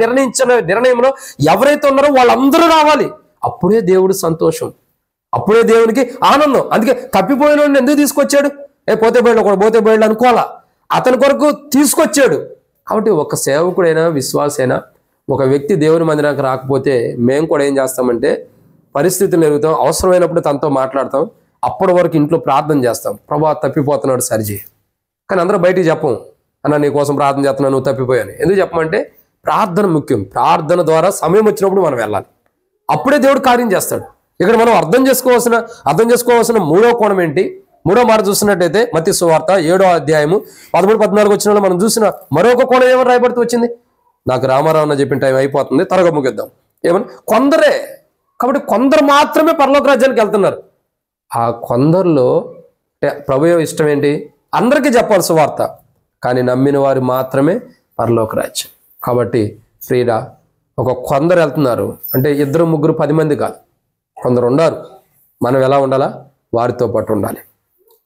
నిర్ణయంలో ఎవరైతే ఉన్నారో వాళ్ళందరూ రావాలి. అప్పుడే దేవుడు సంతోషం, అప్పుడే దేవునికి ఆనందం. అందుకే తప్పిపోయిన వాడిని ఎందుకు తీసుకొచ్చాడు? పోతే బయలు అనుకోవాలా, అతని కొరకు తీసుకొచ్చాడు. కాబట్టి ఒక సేవకుడైనా, విశ్వాసైనా, ఒక వ్యక్తి దేవుని మందిరానికి రాకపోతే మేము కూడా ఏం చేస్తామంటే పరిస్థితులు ఎరుగుతాం, అవసరమైనప్పుడు తనతో మాట్లాడతాం. అప్పటి వరకు ఇంట్లో ప్రార్థన చేస్తాం, ప్రభా తప్పిపోతున్నాడు సరిచేయి. కానీ అందరూ బయటికి చెప్పం, అన్న నీ కోసం ప్రార్థన చేస్తున్నాను, నువ్వు తప్పిపోయాను. ఎందుకు చెప్పమంటే ప్రార్థన ముఖ్యం. ప్రార్థన ద్వారా సమయం వచ్చినప్పుడు మనం వెళ్ళాలి, అప్పుడే దేవుడు కార్యం చేస్తాడు. ఇక్కడ మనం అర్థం చేసుకోవాల్సిన 3వ కోణం ఏంటి? 3వ మాట చూసినట్టయితే మత్తయి సువార్త 7వ అధ్యాయము 13-14 వచ్చిన మనం చూసిన మరొక కోణం ఏమని రాయబడుతూ వచ్చింది? నాకు రామారావు అన్న చెప్పిన టైం అయిపోతుంది, త్వరగా ముగిద్దాం. ఏమని? కొందరే. కాబట్టి కొందరు మాత్రమే పరలోక రాజ్యానికి వెళ్తున్నారు. ఆ కొందరిలో ప్రభువు ఇష్టం ఏంటి? అందరికీ చెప్పాలి సువార్త, కానీ నమ్మిన వారు మాత్రమే పరలోక రాజ్యం. కాబట్టి ప్రియుడా, కొందరు వెళ్తున్నారు అంటే 2, 3, 10 మంది కాదు, కొందరు ఉన్నారు. మనం ఎలా ఉండాలా? వారితో పాటు ఉండాలి.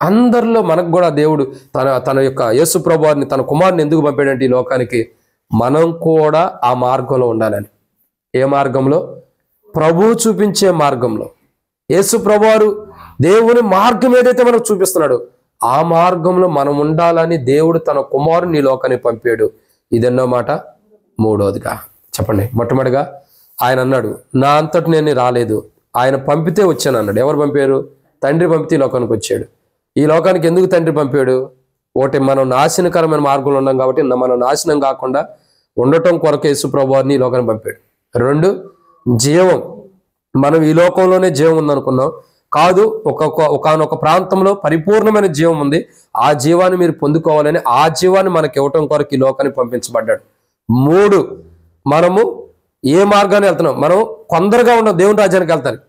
అందరిలో మనకు కూడా దేవుడు తన యొక్క యేసు ప్రభువారిని, తన కుమారుని ఎందుకు పంపాడంటే ఈ లోకానికి మనం కూడా ఆ మార్గంలో ఉండాలని. ఏ మార్గంలో? ప్రభువు చూపించే మార్గంలో. యేసు ప్రభువారు దేవుని మార్గం ఏదైతే మనకు చూపిస్తున్నాడో ఆ మార్గంలో మనం ఉండాలని దేవుడు తన కుమారుని ఈ లోకానికి పంపాడు. ఇదెన్నో మాట? 3వదిగా చెప్పండి. మొట్టమొదటిగా ఆయన అన్నాడు, నా అంతటి నేను రాలేదు, ఆయన పంపితే వచ్చాను అన్నాడు. ఎవరు పంపారు? తండ్రి పంపితే ఈ లోకానికి వచ్చాడు. ఈ లోకానికి ఎందుకు తండ్రి పంపాడు? ఒకటి, మనం నాశనకరమైన మార్గంలో ఉన్నాం కాబట్టి మనం నాశనం కాకుండా ఉండటం కొరకు యేసు ప్రభువారిని ఈ లోకానికి పంపాడు. 2, జీవం. మనం ఈ లోకంలోనే జీవం ఉందనుకున్నాం, కాదు, ఒకానొక ప్రాంతంలో పరిపూర్ణమైన జీవం ఉంది. ఆ జీవాన్ని మీరు పొందుకోవాలని ఆ జీవాన్ని మనకి ఇవ్వటం కొరకు ఈ లోకానికి పంపించబడ్డాడు. 3, మనము ఏ మార్గాన్ని వెళ్తున్నాం? మనం కొందరుగా ఉన్న దేవుని రాజ్యానికి వెళ్తారు.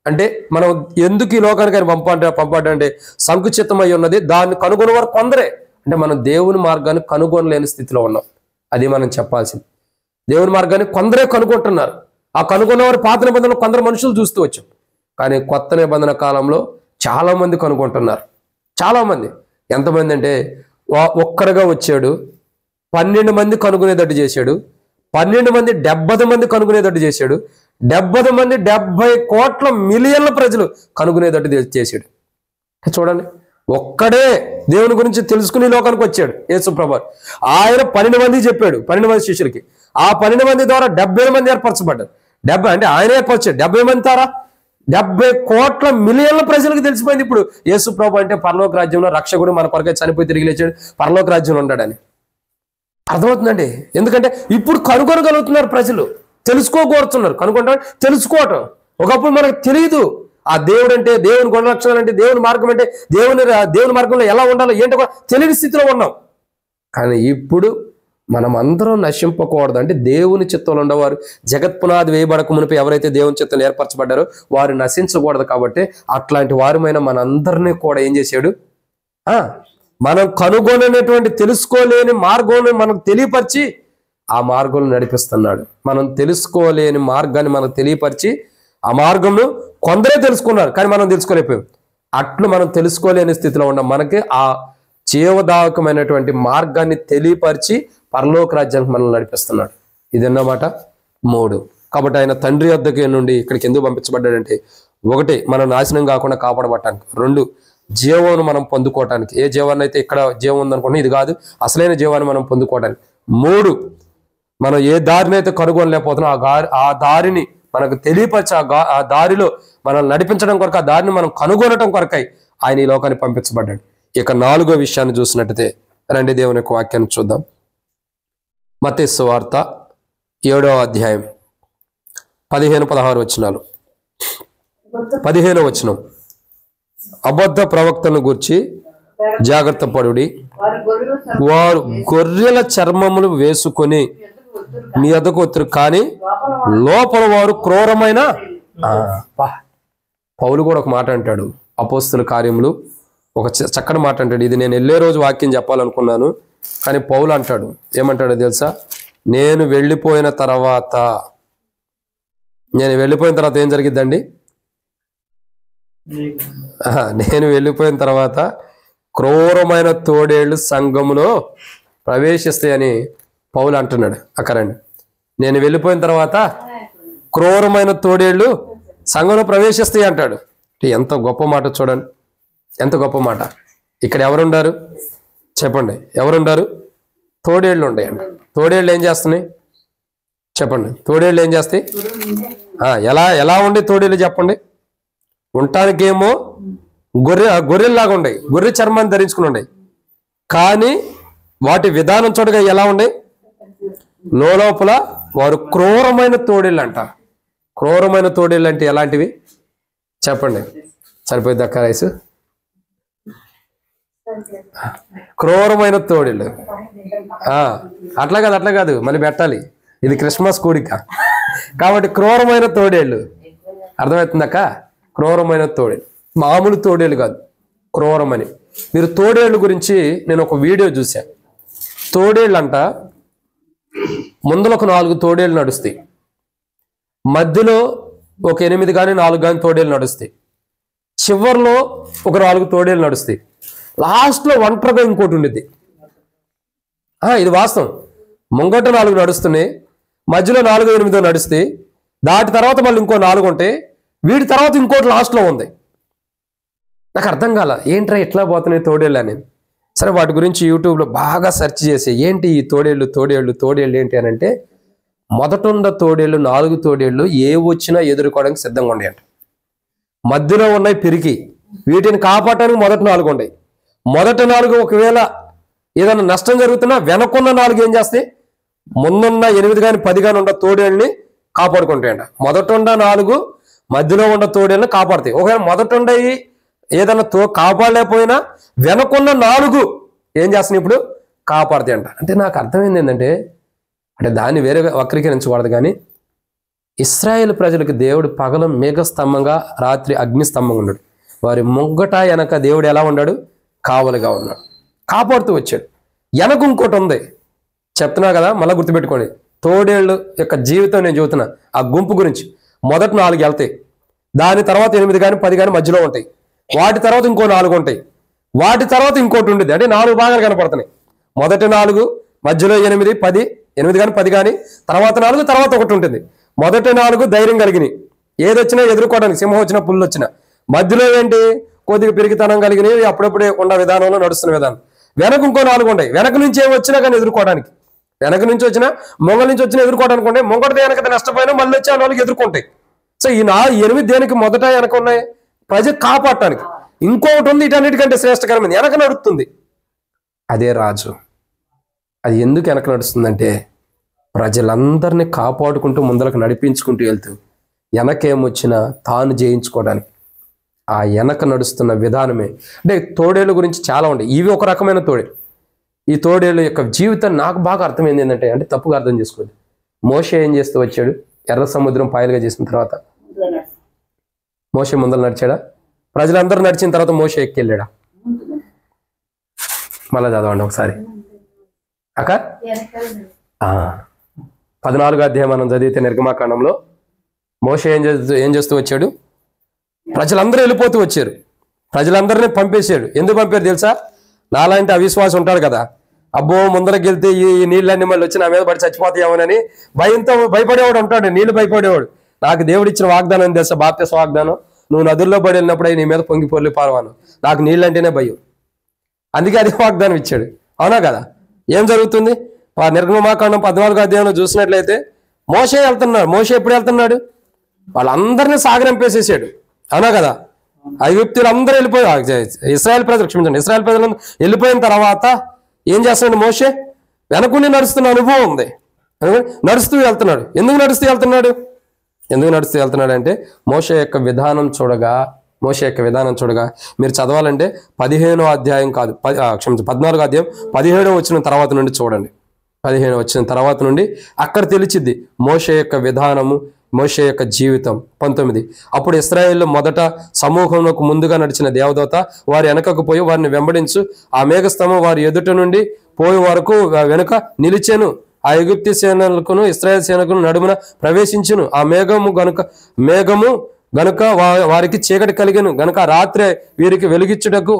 అంటే మనం ఎందుకు ఈ లోకానికి ఆయన పంపాడంటే సంకుచితమై ఉన్నది, దాన్ని కనుగొనే వారు కొందరే. అంటే మనం దేవుని మార్గాన్ని కనుగొనలేని స్థితిలో ఉన్నాం. అది మనం చెప్పాల్సింది. దేవుని మార్గాన్ని కొందరే కనుగొంటున్నారు. ఆ కనుగొన్నవారు పాత నిబంధనలు కొందరు మనుషులు చూస్తూ వచ్చాం. కానీ కొత్త నిబంధన కాలంలో చాలా మంది కనుగొంటున్నారు. చాలా మంది. ఎంతమంది అంటే ఒక్కడిగా వచ్చాడు, 12 మంది కనుగొనేటట్టు చేశాడు, 12 మంది 70 మంది కనుగొనేటట్టు చేశాడు, 70 మంది 70 కోట్ల మిలియన్ల ప్రజలు కనుగొనేటట్టు చేశాడు. చూడండి, ఒక్కడే దేవుని గురించి తెలుసుకుని లోకానికి వచ్చాడు యేసు ప్రభువు. ఆయన 12 మంది చెప్పాడు, 12 మంది శిష్యులకి. ఆ 12 మంది ద్వారా 70 మంది ఏర్పరచబడ్డారు. 70 అంటే ఆయన ఏర్పరిచాడు. 70 మంది ద్వారా 70 కోట్ల మిలియన్ల ప్రజలకు తెలిసిపోయింది ఇప్పుడు యేసు ప్రభువు అంటే పరలోక రాజ్యంలో రక్షకుడు, మన కొరకే చనిపోయి తిరిగి లేచాడు, పరలోక రాజ్యంలో ఉన్నాడని. అర్థమవుతుందండి? ఎందుకంటే ఇప్పుడు కనుగొనగలుగుతున్నారు ప్రజలు, తెలుసుకోకూడుతున్నారు. కనుగొంటాం, తెలుసుకోవటం. ఒకప్పుడు మనకు తెలియదు ఆ దేవుడు అంటే, దేవుని గుణలక్షణాలు అంటే, దేవుని మార్గం అంటే, దేవుని మార్గంలో ఎలా ఉండాలో ఏంటో తెలియని స్థితిలో ఉన్నాం. కానీ ఇప్పుడు మనం అందరం నశింపకూడదు. అంటే దేవుని చిత్తంలో ఉండేవారు, జగత్పునాది వేయబడక మునిపి ఎవరైతే దేవుని చిత్తంలో ఏర్పరచబడ్డారో వారు నశించకూడదు. కాబట్టి అట్లాంటి వారమైన మనందరినీ కూడా ఏం చేశాడు? మనం కనుగొనటువంటి తెలుసుకోలేని మార్గంలో మనకు తెలియపరిచి ఆ మార్గంలో నడిపిస్తున్నాడు. మనం తెలుసుకోలేని మార్గాన్ని మనకు తెలియపరిచి ఆ మార్గంలో కొందరే తెలుసుకున్నారు, కానీ మనం తెలుసుకోలేకపోయాం. అట్లు మనం తెలుసుకోలేని స్థితిలో ఉన్నాం. మనకి ఆ జీవదాయకమైనటువంటి మార్గాన్ని తెలియపరిచి పరలోక రాజ్యానికి మనల్ని నడిపిస్తున్నాడు. ఇదన్నమాట 3. కాబట్టి ఆయన తండ్రి వద్దకి నుండి ఇక్కడికి ఎందుకు పంపించబడ్డాడంటే, 1, మనం నాశనం కాకుండా కాపాడబడటానికి. 2, జీవాన్ని మనం పొందుకోవటానికి. ఏ జీవాన్ని అయితే ఇక్కడ జీవం ఉందనుకోండి, ఇది కాదు, అసలైన జీవాన్ని మనం పొందుకోవడానికి. 3, మనం ఏ దారిని అయితే కనుగొనలేకపోతున్నాం ఆ దారిని మనకు తెలియపరిచి ఆ దారిలో మనల్ని నడిపించడం కొరకు, ఆ దారిని మనం కనుగొనటం కొరకై ఆయన ఈ లోకాన్ని పంపించబడ్డాడు. ఇక 4వ విషయాన్ని చూసినట్టయితే రండి దేవుని యొక్క వాక్యాన్ని చూద్దాం. మత్తయి సువార్త 7వ అధ్యాయం 15-16 వచనాలు. 15వ వచనం, అబద్ధ ప్రవక్తలను గూర్చి జాగ్రత్త పడుడి, వారు గొర్రెల చర్మములు వేసుకొని మీ వద్దకు వత్తురు, కానీ లోపల వారు క్రూరమైన. పౌలు కూడా ఒక మాట అంటాడు, అపోస్తుల కార్యములు ఒక చక్కటి మాట అంటాడు. ఇది నేను వెళ్ళే రోజు వాక్యం చెప్పాలనుకున్నాను, కానీ పౌలు అంటాడు, ఏమంటాడో తెలుసా? నేను వెళ్ళిపోయిన తర్వాత ఏం జరిగిద్దండి? నేను వెళ్ళిపోయిన తర్వాత క్రూరమైన తోడేళ్లు సంఘములో ప్రవేశిస్తాయని పౌలు అంటున్నాడు. అక్కరండి, నేను వెళ్ళిపోయిన తర్వాత క్రూరమైన తోడేళ్లు సంఘంలో ప్రవేశిస్తాయి అంటాడు. ఎంత గొప్ప మాట చూడండి, ఎంత గొప్ప మాట. ఇక్కడ ఎవరుండారు చెప్పండి? ఎవరుండారు? తోడేళ్ళు ఉన్నాయండి. తోడేళ్ళు ఏం చేస్తున్నాయి చెప్పండి? తోడేళ్ళు ఏం చేస్తాయి? ఎలా ఉండే తోడేళ్ళు చెప్పండి? ఉండటానికేమో గొర్రెల్లాగా ఉన్నాయి, గొర్రె చర్మాన్ని ధరించుకుని ఉన్నాయి. కానీ వాటి విధానం చూడగా ఎలా ఉండే? లోపల వారు క్రూరమైన తోడేళ్ళు అంట. క్రూరమైన తోడేళ్ళు అంటే ఎలాంటివి చెప్పండి? సరిపోయింది అక్క రైసు. క్రూరమైన తోడేళ్ళు. అట్లా కాదు, మళ్ళీ పెట్టాలి. ఇది క్రిస్మస్ కూడిక కాబట్టి క్రూరమైన తోడేళ్ళు. అర్థమవుతుందక్క? క్రూరమైన తోడేళ్ళు, మామూలు తోడేళ్ళు కాదు, క్రూరమని. మీరు తోడేళ్ళు గురించి నేను ఒక వీడియో చూశాను. తోడేళ్ళు అంట ముందులో ఒక 4 తోడేళ్ళు నడుస్తాయి, మధ్యలో ఒక 8 కానీ 4 కానీ తోడేళ్ళు నడుస్తాయి, చివరిలో ఒక 4 తోడేళ్ళు నడుస్తాయి, లాస్ట్లో ఒంటరిగా ఇంకోటి ఉండిద్ది. ఇది వాస్తవం. ముంగట 4 నడుస్తున్నాయి, మధ్యలో 4, 8 నడుస్తాయి, దాటి తర్వాత మళ్ళీ ఇంకో 4 ఉంటాయి, వీటి తర్వాత ఇంకోటి లాస్ట్లో ఉంది. నాకు అర్థం కాల, ఏంట్రా ఎట్లా పోతున్నాయి తోడేళ్ళు అని. సరే వాటి గురించి యూట్యూబ్లో బాగా సెర్చ్ చేసి ఏంటి ఈ తోడేళ్ళు ఏంటి అని అంటే, మొదట తోడేళ్ళు 4 తోడేళ్ళు ఏ వచ్చినా ఎదుర్కోవడానికి సిద్ధంగా ఉన్నాయంట. మధ్యలో ఉన్నాయి పిరికి, వీటిని కాపాడటానికి మొదట 4 ఉన్నాయి. మొదట 4 ఒకవేళ ఏదైనా నష్టం జరుగుతున్నా వెనకున్న 4 ఏం చేస్తాయి, ముందున్న 8 కానీ 10 కానీ ఉన్న తోడేళ్ళని కాపాడుకుంటాయంట. మొదట 4 మధ్యలో ఉన్న తోడేళ్ళని కాపాడుతాయి. ఒకవేళ మొదట ఉండయి ఏదైనా కాపాడలేకపోయినా వెనకున్న 4 ఏం చేస్తున్నాయి ఇప్పుడు, కాపాడుతాయి అంట. అంటే నాకు అర్థమైంది ఏంటంటే, అంటే దాన్ని వేరే వక్రీకరించకూడదు, కానీ ఇశ్రాయేలు ప్రజలకు దేవుడు పగలు మేఘస్తంభంగా రాత్రి అగ్నిస్తంభంగా ఉన్నాడు. వారి ముంగట వెనక దేవుడు ఎలా ఉన్నాడు, కావలిగా ఉన్నాడు, కాపాడుతూ వచ్చాడు. వెనక ఇంకోటి ఉంది చెప్తున్నా కదా, మళ్ళీ గుర్తుపెట్టుకోండి. తోడేళ్ళు యొక్క జీవితం నేను చెబుతున్నా, ఆ గుంపు గురించి. మొదట 4 వెళ్తాయి, దాని తర్వాత 8 కానీ 10 కానీ మధ్యలో ఉంటాయి, వాటి తర్వాత ఇంకో 4 ఉంటాయి, వాటి తర్వాత ఇంకోటి ఉంటుంది. అంటే 4 భాగాలు కనపడుతున్నాయి. మొదటి 4, మధ్యలో 8, 10, 8 కానీ 10 కానీ, తర్వాత 4, తర్వాత ఒకటి ఉంటుంది. మొదటి 4 ధైర్యం కలిగినాయి, ఏదొచ్చినా ఎదుర్కోవడానికి, సింహం వచ్చినా పుల్లు వచ్చినా. మధ్యలో ఏంటి, కొద్దిగా పిరికితనం కలిగినవి, అప్పుడప్పుడే ఉన్న విధానంలో నడుస్తున్న విధానం. వెనక ఇంకో 4 ఉంటాయి, వెనక నుంచి ఏమి వచ్చినా కానీ ఎదుర్కోవడానికి. వెనక నుంచి వచ్చినా, మొంగల నుంచి వచ్చినా ఎదుర్కోవడానికి ఉంటాయి. మొంగటి వెనక నష్టపోయినా మళ్ళీ వచ్చి ఆ 4 ఎదుర్కొంటాయి. సో ఈ 8 దేనికి మొదట వెనక ఉన్నాయి, ప్రజలు కాపాడటానికి. ఇంకొకటి ఉంది వీటన్నిటికంటే శ్రేష్టకరమైనది, వెనక నడుస్తుంది, అదే రాజు. అది ఎందుకు వెనక నడుస్తుందంటే, ప్రజలందరినీ కాపాడుకుంటూ ముందరకు నడిపించుకుంటూ వెళ్తూ వెనకేమొచ్చినా తాను జయించుకోవడానికి ఆ వెనక నడుస్తున్న విధానమే. అంటే తోడేళ్ళ గురించి చాలా ఉంటాయి, ఇవి ఒక రకమైన తోడేళ్ళు. ఈ తోడేళ్ళ యొక్క జీవితం నాకు బాగా అర్థమైంది ఏంటంటే, అంటే తప్పుగా అర్థం చేసుకోండి. మోషే ఏం చేస్తూ వచ్చాడు, ఎర్ర సముద్రం పాయలుగా చేసిన తర్వాత మోషే ముందర నడిచాడా, ప్రజలందరూ నడిచిన తర్వాత మోషే ఎక్కి వెళ్ళాడా? మళ్ళా చదవండి ఒకసారి అక్క. 14వ అధ్యాయం మనం చదివితే నిర్గమాకాండంలో మోషే ఏం చేస్తూ వచ్చాడు, ప్రజలందరూ వెళ్ళిపోతూ వచ్చారు, ప్రజలందరినీ పంపేశాడు. ఎందుకు పంపారు తెలుసా? నాలాంటి అవిశ్వాసం ఉంటాడు కదా, అబ్బో ముందరకు వెళ్తే ఈ నీళ్ళన్నీ మళ్ళీ వచ్చి నా మీద పడి చచ్చిపోతాయేమోనని భయంతో భయపడేవాడు ఉంటాడు. నీళ్ళు భయపడేవాడు. నాకు దేవుడు ఇచ్చిన వాగ్దానం తెలుసా, బాప్తిస్మ వాగ్దానం, నువ్వు నదుల్లో పడి వెళ్ళినప్పుడు నీ మీద పొంగి పొర్లి పారవాను, నాకు నీళ్ళు అంటేనే భయం. అందుకే అదే వాగ్దానం ఇచ్చాడు, అవునా కదా? ఏం జరుగుతుంది? నిర్గమాకాండం 14వ అధ్యాయంలో చూసినట్లయితే మోషే వెళ్తున్నాడు. మోషే ఎప్పుడు వెళ్తున్నాడు? వాళ్ళందరినీ సాగరంపేసేసాడు, అవునా కదా? ఐగుప్తులు అందరూ వెళ్ళిపోయారు, ఇశ్రాయేల్ ప్రజలు క్షమించండి, ఇశ్రాయేల్ ప్రజలు వెళ్ళిపోయిన తర్వాత ఏం చేస్తున్నాడు మోషే? వెనకుండి నడుస్తున్న అనుభవం ఉంది, నడుస్తూ వెళ్తున్నాడు. ఎందుకు నడుస్తూ వెళ్తున్నాడు అంటే, మోషే యొక్క విధానం చూడగా మీరు చదవాలంటే 15వ అధ్యాయం కాదు, 14వ అధ్యాయం 17వ వచ్చిన తర్వాత నుండి చూడండి. 15 వచ్చిన తర్వాత నుండి అక్కడ తెలిసిద్ది మోషే యొక్క విధానము, మోషే యొక్క జీవితం. 19 అప్పుడు ఇశ్రాయేలు మొదట సమూహంలోకి ముందుగా నడిచిన దేవదూత వారి వెనకకు పోయి వారిని వెంబడించు, ఆ మేఘస్తంభం వారి ఎదుట నుండి పోయే వరకు వెనుక నిలిచెను. ఆ ఎగిప్తి సేనలకును ఇశ్రాయేల్ సేనకును నడుమున ప్రవేశించును. ఆ మేఘము గనుక వారికి చీకటి కలిగను గనుక రాత్రి వీరికి వెలిగించుటకు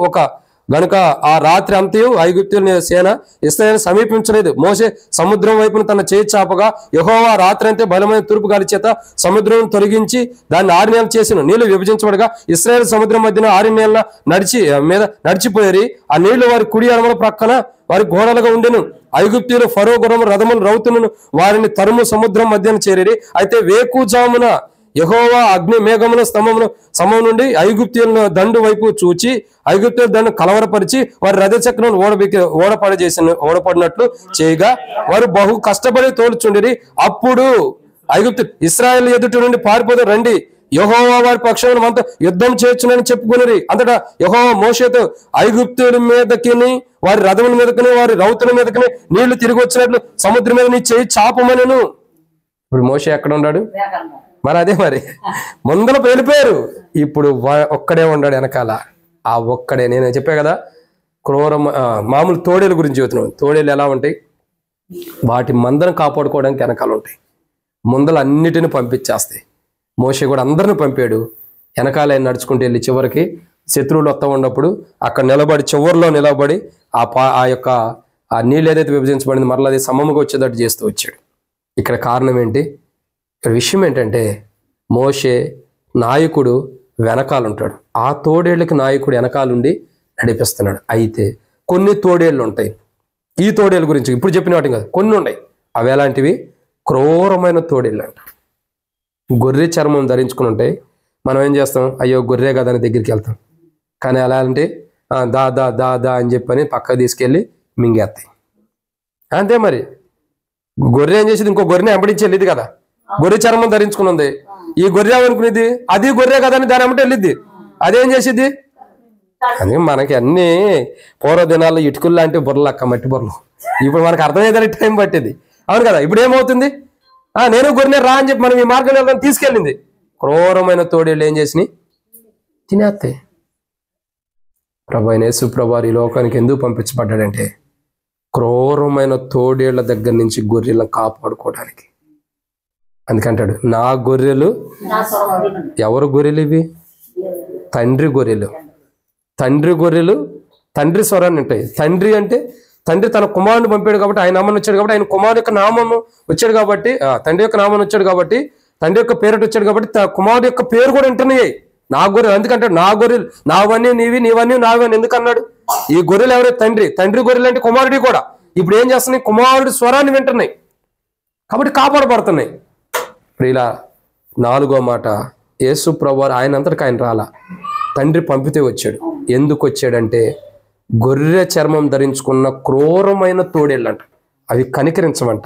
గనుక ఆ రాత్రి అంతయు ఐగుప్తుల సేన ఇశ్రాయేలు సమీపించలేదు. మోషే సముద్రం వైపున తన చేయి చాపగా యెహోవా రాత్రి అంతే బలమైన తూర్పు గాలి చేత సముద్రం తొలగించి దాన్ని 6 నెలలు చేసిన. నీళ్లు విభజించబడగా ఇశ్రాయేలు సముద్రం మధ్యన 6 నెలల నడిచిపోయారు. ఆ నీళ్లు వారి కుడి ఎడమల ప్రక్కన వారి గోడలుగా ఉండెను. ఐగుప్తీయులు ఫరో గుర్రము రథములు రౌతులను వారిని తరుము సముద్రం మధ్యన చేరిరి. అయితే వేకుజామున యెహోవా అగ్ని మేఘముల స్తంభం నుండి ఐగుప్తీయులను దండు వైపు చూచి ఐగుప్తీయుల దండు కలవరపరిచి వారి రథ చక్రం ఓడపడినట్లు చేయగా వారు బహు కష్టపడి తోలుచుండిరి. అప్పుడు ఐగుప్తు ఇశ్రాయేలు ఎదుటి నుండి పారిపోతే రండి, యెహోవా వారి పక్షమున మనతో యుద్ధం చేయొచ్చునని చెప్పుకుని. అంతటా యెహోవా మోషేతో ఐగుప్తుల మీదకిని వారి రథముల మీదకిని వారి రౌతుల మీదకిని నీళ్లు తిరిగి వచ్చినట్లు సముద్రం మీద నీ చేయి చాపమనెను. ఇప్పుడు మోషే ఎక్కడ ఉన్నాడు? మరి ముందర వెళ్ళిపోయారు. ఇప్పుడు ఒక్కడే ఉన్నాడు వెనకాల. ఆ ఒక్కడే, నేను చెప్పా కదా, మామూలు తోడేల గురించి చెబుతున్నాను. తోడేలు ఎలా ఉంటాయి? వాటి మందను కాపాడుకోవడానికి వెనకాల ఉంటాయి. ముందలు అన్నిటిని పంపించేస్తాయి. మోషే కూడా అందరిని పంపాడు. వెనకాల ఆయన నడుచుకుంటూ వెళ్ళి చివరికి శత్రువులు వస్తూ ఉన్నప్పుడు అక్కడ నిలబడి చివరిలో నిలబడి ఆ యొక్క ఆ నీళ్ళు ఏదైతే విభజించబడింది మరలా అది సమముగా వచ్చేటట్టు చేస్తూ వచ్చాడు. ఇక్కడ కారణం ఏంటి? ఇక్కడ విషయం ఏంటంటే మోషే నాయకుడు వెనకాల ఉంటాడు. ఆ తోడేళ్ళకి నాయకుడు వెనకాలండి నడిపిస్తున్నాడు. అయితే కొన్ని తోడేళ్ళు ఉంటాయి. ఈ తోడేళ్ళ గురించి ఇప్పుడు చెప్పిన వాటి కాదు, కొన్ని ఉన్నాయి. అవి ఎలాంటివి? క్రూరమైన తోడేళ్ళు అంట. గొర్రె చర్మం ధరించుకుని ఉంటాయి. మనం ఏం చేస్తాం? అయ్యో గొర్రె కదా అని దగ్గరికి వెళ్తాం. కానీ ఎలా అంటే దా దా దా దా అని చెప్పని పక్కకు తీసుకెళ్ళి మింగేస్తాయి. అంతే మరి. గొర్రె ఏం చేసేది? ఇంకో గొర్రెని వెంబడించి వెళ్ళింది కదా. గొర్రె చర్మం ధరించుకుని ఉంది. ఈ గొర్రె అనుకునేది అది గొర్రె కదా అని దాని వెంబడి వెళ్ళిద్ది. అదేం చేసేది? అని మనకి అన్ని పూర్వ దినాల్లో ఇటుకలు లాంటి బుర్రలు అక్క, మట్టి బుర్రలు. ఇప్పుడు మనకు అర్థమయ్యేదానికి టైం పట్టేది. అవును కదా? ఇప్పుడు ఏమవుతుంది? నేను గొర్రెనే రా అని చెప్పి మనం ఈ మార్గంలో వెళ్ళడం తీసుకెళ్ళింది. క్రూరమైన తోడేళ్ళు ఏం చేసినాయి? తినేస్తాయి. ప్రభు అయిన యేసు ప్రభు ఈ లోకానికి ఎందుకు పంపించబడ్డాడంటే క్రూరమైన తోడేళ్ల దగ్గర నుంచి గొర్రెలను కాపాడుకోవడానికి. అందుకంటాడు నా గొర్రెలు. ఎవరు గొర్రెలు ఇవి? తండ్రి గొర్రెలు. తండ్రి గొర్రెలు తండ్రి స్వరాన్ని ఉంటాయి. తండ్రి అంటే తండ్రి తన కుమారుని పంపాడు కాబట్టి ఆయన నామం వచ్చాడు కాబట్టి ఆయన కుమారుడు యొక్క నామము వచ్చాడు కాబట్టి తండ్రి యొక్క నామం వచ్చాడు కాబట్టి తండ్రి యొక్క పేరట వచ్చాడు కాబట్టి కుమారుడు యొక్క పేరు కూడా ఉంటున్నాయి. నా గొర్రెలు. ఎందుకంటాడు నా గొర్రెలు నావన్నీ నీవి, నీవన్నీ నావని ఎందుకన్నాడు? ఈ గొర్రెలు ఎవరైతే తండ్రి గొర్రెలు అంటే కుమారుడి కూడా. ఇప్పుడు ఏం చేస్తున్నాయి? కుమారుడి స్వరాన్ని వింటున్నాయి కాబట్టి కాపాడబడుతున్నాయి. ప్రియుల 4వ మాట, యేసు ప్రభువారు ఆయన అంతటికి ఆయన రాలా, తండ్రి పంపితే వచ్చాడు. ఎందుకు వచ్చాడంటే గొర్రె చర్మం ధరించుకున్న క్రూరమైన తోడేళ్ళంట. అవి కనికరించమంట.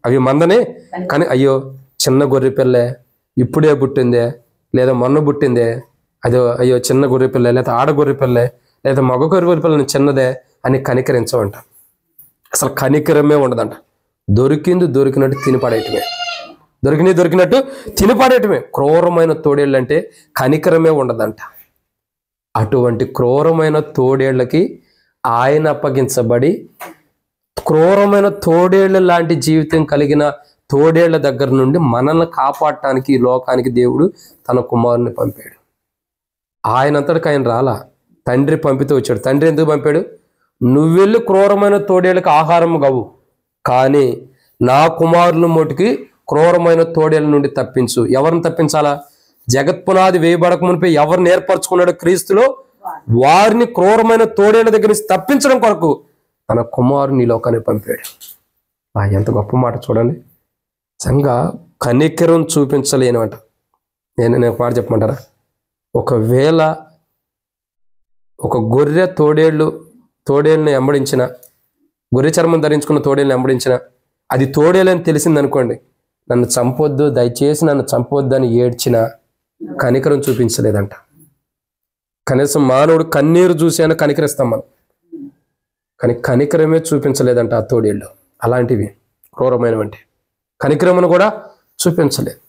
అవి మందనే అయ్యో చిన్న గొర్రె పిల్లే, ఇప్పుడే పుట్టిందే, లేదా మొన్న పుట్టిందే, అయ్యో చిన్న గొర్రె పిల్ల, లేదా ఆడ గొర్రె పిల్లే, లేదా మగ గొర్రె పిల్లని చిన్నదే అని కనికరించమంట. అసలు కనికరమే ఉండదంట. దొరికినట్టు తినిపడేయటమే. దొరికినట్టు తినిపడేయటమే. క్రూరమైన తోడేళ్ళు అంటే కనికరమే ఉండదంట. అటువంటి క్రూరమైన తోడేళ్లకి ఆయన అప్పగించబడి క్రూరమైన తోడేళ్ల లాంటి జీవితం కలిగిన తోడేళ్ల దగ్గర నుండి మనల్ని కాపాడటానికి ఈ లోకానికి దేవుడు తన కుమారుని పంపాడు. ఆయనంతటికి ఆయన రాలా, తండ్రి పంపితే వచ్చాడు. తండ్రి ఎందుకు పంపాడు? నువ్వెళ్ళి క్రూరమైన తోడేళ్ళకి ఆహారం కావు, కానీ నా కుమారుని మటుకి క్రూరమైన తోడేళ్ళ నుండి తప్పించు. ఎవరిని తప్పించాలా? జగత్పునాది వేయబడక మునిపై ఎవరిని ఏర్పరచుకున్నాడు క్రీస్తులో వారిని క్రూరమైన తోడేళ్ల దగ్గర నుంచి తప్పించడం కొరకు తన కుమారుని లోకాన్ని పంపాడు. ఎంత గొప్ప మాట చూడండి. సంగా కనికరం చూపించలేనివంట. నేను ఒక మాట చెప్పమంటారా? ఒకవేళ ఒక గొర్రె తోడేళ్ళని వెంబడించిన, గొర్రె చర్మం ధరించుకున్న తోడేళ్ళని వెంబడించిన, అది తోడేళ్ళని తెలిసిందనుకోండి, నన్ను చంపొద్దు, దయచేసి నన్ను చంపొద్దు అని ఏడ్చిన కనికరం చూపించలేదంట. కనీసం మానవుడు కన్నీరు చూసి కనికరిస్తాం మనం, కానీ కనికరమే చూపించలేదంట ఆ తోడేళ్ళు. అలాంటివి క్రూరమైనవంటి కనికరమును కూడా చూపించలేదు.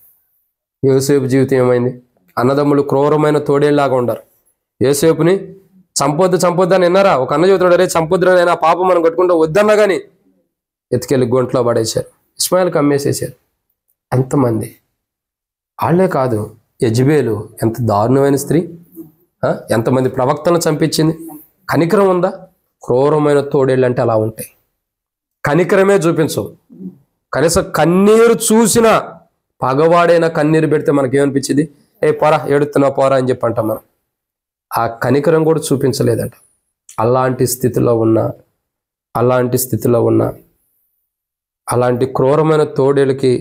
యోసేపు జీవితం ఏమైంది? అన్నదమ్ములు క్రూరమైన తోడేళ్ళలాగా ఉండరు. యోసేపుని చంపొద్దు అని విన్నారా? ఒక అన్న చెబుతున్నాడు, అరే చంపొద్దు అయినా పాపం మనం కట్టుకుంటూ వద్దన్నా కానీ ఎత్తుకెళ్ళి గొంట్లో పడేశారు. ఇస్మాయిల్కి అమ్మేసేసారు. ఎంతమంది! వాళ్ళే కాదు, యెజబేలు ఎంత దారుణమైన స్త్రీ, ఎంతమంది ప్రవక్తలను చంపించింది. కనికరం ఉందా? క్రూరమైన తోడేళ్ళు అంటే అలా ఉంటాయి. కనికరమే చూపించవు. కనీసం కన్నీరు చూసినా పగవాడైనా కన్నీరు పెడితే మనకేమనిపించింది? పోరా, ఏడుతున్నావు పోరా అని చెప్పి అంటాం మనం. ఆ కనికరం కూడా చూపించలేదంట. అలాంటి స్థితిలో ఉన్న అలాంటి క్రూరమైన తోడేళ్ళకి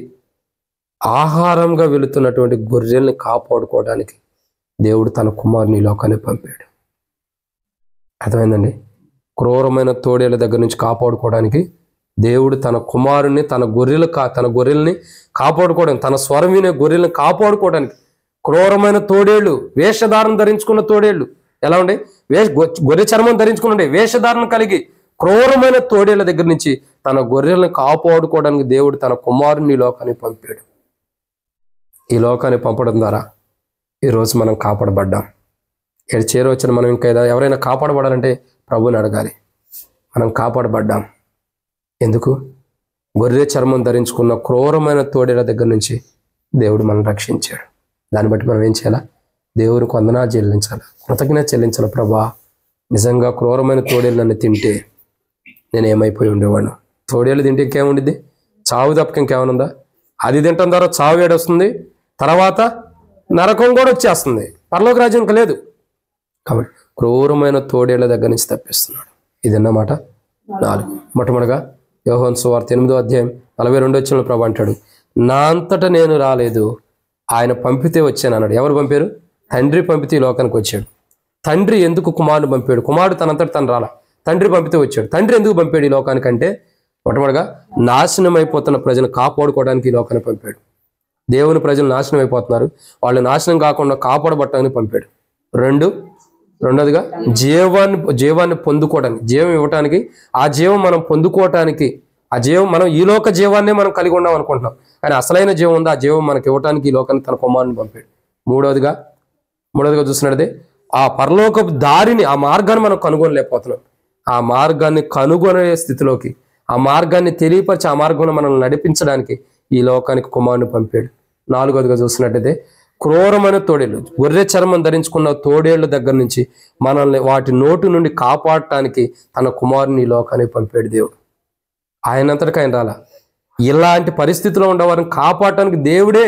ఆహారంగా వెళుతున్నటువంటి గొర్రెల్ని కాపాడుకోవడానికి దేవుడు తన కుమారుని లోకాన్ని పంపాడు. అర్థమైందండి? క్రూరమైన తోడేళ్ళ దగ్గర నుంచి కాపాడుకోవడానికి దేవుడు తన కుమారుని తన గొర్రెల్ని కాపాడుకోవడానికి, తన స్వరం వినే గొర్రెల్ని కాపాడుకోవడానికి క్రూరమైన తోడేళ్ళు, వేషధారణ ధరించుకున్న తోడేళ్ళు ఎలా ఉండే? గొర్రె చర్మం ధరించుకుని ఉండే, వేషధారణ కలిగి క్రూరమైన తోడేళ్ల దగ్గర నుంచి తన గొర్రెలను కాపాడుకోవడానికి దేవుడు తన కుమారుని లోకాన్ని పంపాడు. ఈ లోకాన్ని పంపడం ద్వారా ఈరోజు మనం కాపాడబడ్డాం. ఇక్కడ చేరవచ్చిన మనం ఇంకా ఎవరైనా కాపాడబడాలంటే ప్రభుని అడగాలి. మనం కాపాడబడ్డాం. ఎందుకు? గొర్రె చర్మం ధరించుకున్న క్రూరమైన తోడేళ్ల దగ్గర నుంచి దేవుడు మనల్ని రక్షించాడు. దాన్ని బట్టి మనం ఏం చేయాలా? దేవునికి వందనాలు చెల్లించాలి, కృతజ్ఞత చెల్లించాలి. ప్రభా, నిజంగా క్రూరమైన తోడేళ్ళు నన్ను తింటే నేను ఏమైపోయి ఉండేవాడిని. తోడేళ్ళు తింటే ఇంకేముండిద్ది? చావు తప్పక ఇంకేమనుందా? అది తింటాం ద్వారా చావు ఏడొస్తుంది, తర్వాత నరకం కూడా వచ్చేస్తుంది, పరలోక రాజ్యం ఇంకా లేదు. కాబట్టి క్రూరమైన తోడేళ్ల దగ్గర నుంచి తప్పిస్తున్నాడు. ఇదన్నమాట 4. మొట్టమొదటిగా యోహాను సువార్త 8వ అధ్యాయం 42వ వచనంలో ప్రభు అంటాడు, నా అంతటా నేను రాలేదు, ఆయన పంపితే వచ్చాను అన్నాడు. ఎవరు పంపారు? తండ్రి పంపితే ఈ లోకానికి వచ్చాడు. తండ్రి ఎందుకు కుమారుడు పంపాడు? కుమారుడు తనంతట తను రాలా, తండ్రి పంపితే వచ్చాడు. తండ్రి ఎందుకు పంపాడు ఈ లోకానికంటే, మొట్టమొదటిగా నాశనం అయిపోతున్న ప్రజలను కాపాడుకోవడానికి ఈ లోకాన్ని పంపాడు. దేవుని ప్రజలు నాశనం అయిపోతున్నారు, వాళ్ళు నాశనం కాకుండా కాపాడబట్టడానికి పంపాడు. రెండోదిగా జీవాన్ని పొందుకోవడానికి, జీవం ఇవ్వటానికి, ఆ జీవం మనం పొందుకోవటానికి, ఆ జీవం మనం ఈ లోక జీవాన్నే మనం కలిగి ఉన్నాం అనుకుంటున్నాం, కానీ అసలైన జీవం ఉంది, ఆ జీవం మనకి ఇవ్వటానికి ఈ లోకాన్ని తన కుమారుని పంపాడు. మూడోదిగా చూసినట్టే ఆ పరలోక దారిని, ఆ మార్గాన్ని మనం కనుగొనలేకపోతున్నాం. ఆ మార్గాన్ని కనుగొనే స్థితిలోకి, ఆ మార్గాన్ని తెలియపరిచి ఆ మార్గంలో మనల్ని నడిపించడానికి ఈ లోకానికి కుమారుని పంపాడు. 4వదిగా చూసినట్టయితే క్రూరమైన తోడేళ్ళు, గొర్రె చర్మం ధరించుకున్న తోడేళ్ల దగ్గర నుంచి మనల్ని వాటి నోటి నుండి కాపాడటానికి తన కుమారుని ఈ లోకానికి పంపాడు దేవుడు. ఆయనంతటికి ఆయన రాలా. ఇలాంటి పరిస్థితిలో ఉండేవారిని కాపాడటానికి దేవుడే,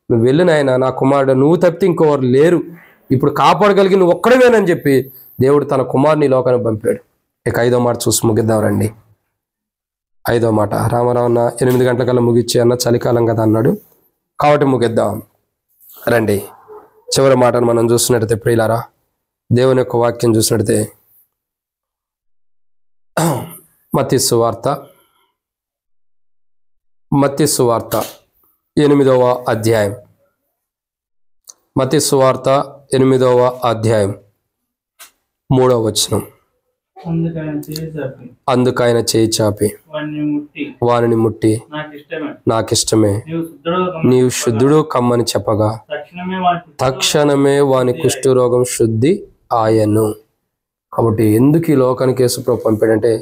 నువ్వు వెళ్ళిన ఆయన, నా కుమారుడు, నువ్వు తప్పితే ఇంకోవారు లేరు, ఇప్పుడు కాపాడగలిగి నువ్వు ఒక్కడవేనని చెప్పి దేవుడు తన కుమారుని ఈ లోకానికి పంపాడు. ఇక 5వ మాట చూసి ముగిద్దాం రండి. 5వ మాట, రామారావన్న 8 గంటలకల్లా ముగిచ్చే అన్న, చలికాలం కదా అన్నాడు కాబట్టి ముగిద్దాం రండి. చివరి మాటను మనం చూసినట్టయితే ప్రియులారా, దేవుని యొక్క వాక్యం చూసినట్టయితే మత్తయి సువార్త 8వ అధ్యాయం, మత్తయి సువార్త 8వ అధ్యాయం 3వ వచనం. అందుకైన చేయి చాపి వానిని ముట్టి నాకిష్టమే, నీవు శుద్ధుడు కమ్మని చెప్పగా తక్షణమే వాని కుష్ఠరోగం శుద్ధి ఆయను. కాబట్టి ఎందుకు ఈ లోకానికి యేసుప్రభు పంపాడంటే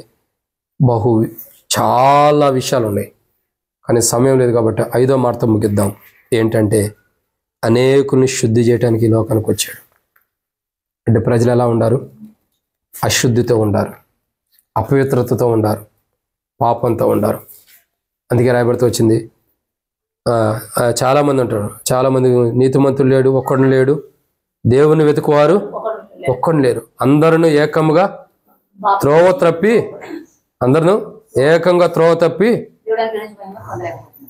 చాలా విషయాలు ఉన్నాయి, కానీ సమయం లేదు కాబట్టి 5వ మాట ముగిద్దాం. ఏంటంటే అనేకుల్ని శుద్ధి చేయడానికి ఈ లోకానికి వచ్చాడు. అంటే ప్రజలు ఎలా ఉండారు? అశుద్ధితో ఉండారు, అపవిత్రతతో ఉండారు, పాపంతో ఉండారు. అందుకే రాయబడితే వచ్చింది, చాలామంది ఉంటారు, చాలామంది నీతిమంతులు లేడు, ఒక్కడు లేడు, దేవుని వెతుకువారు ఒక్కడు లేరు, అందరూ ఏకంగా త్రోవ తప్పి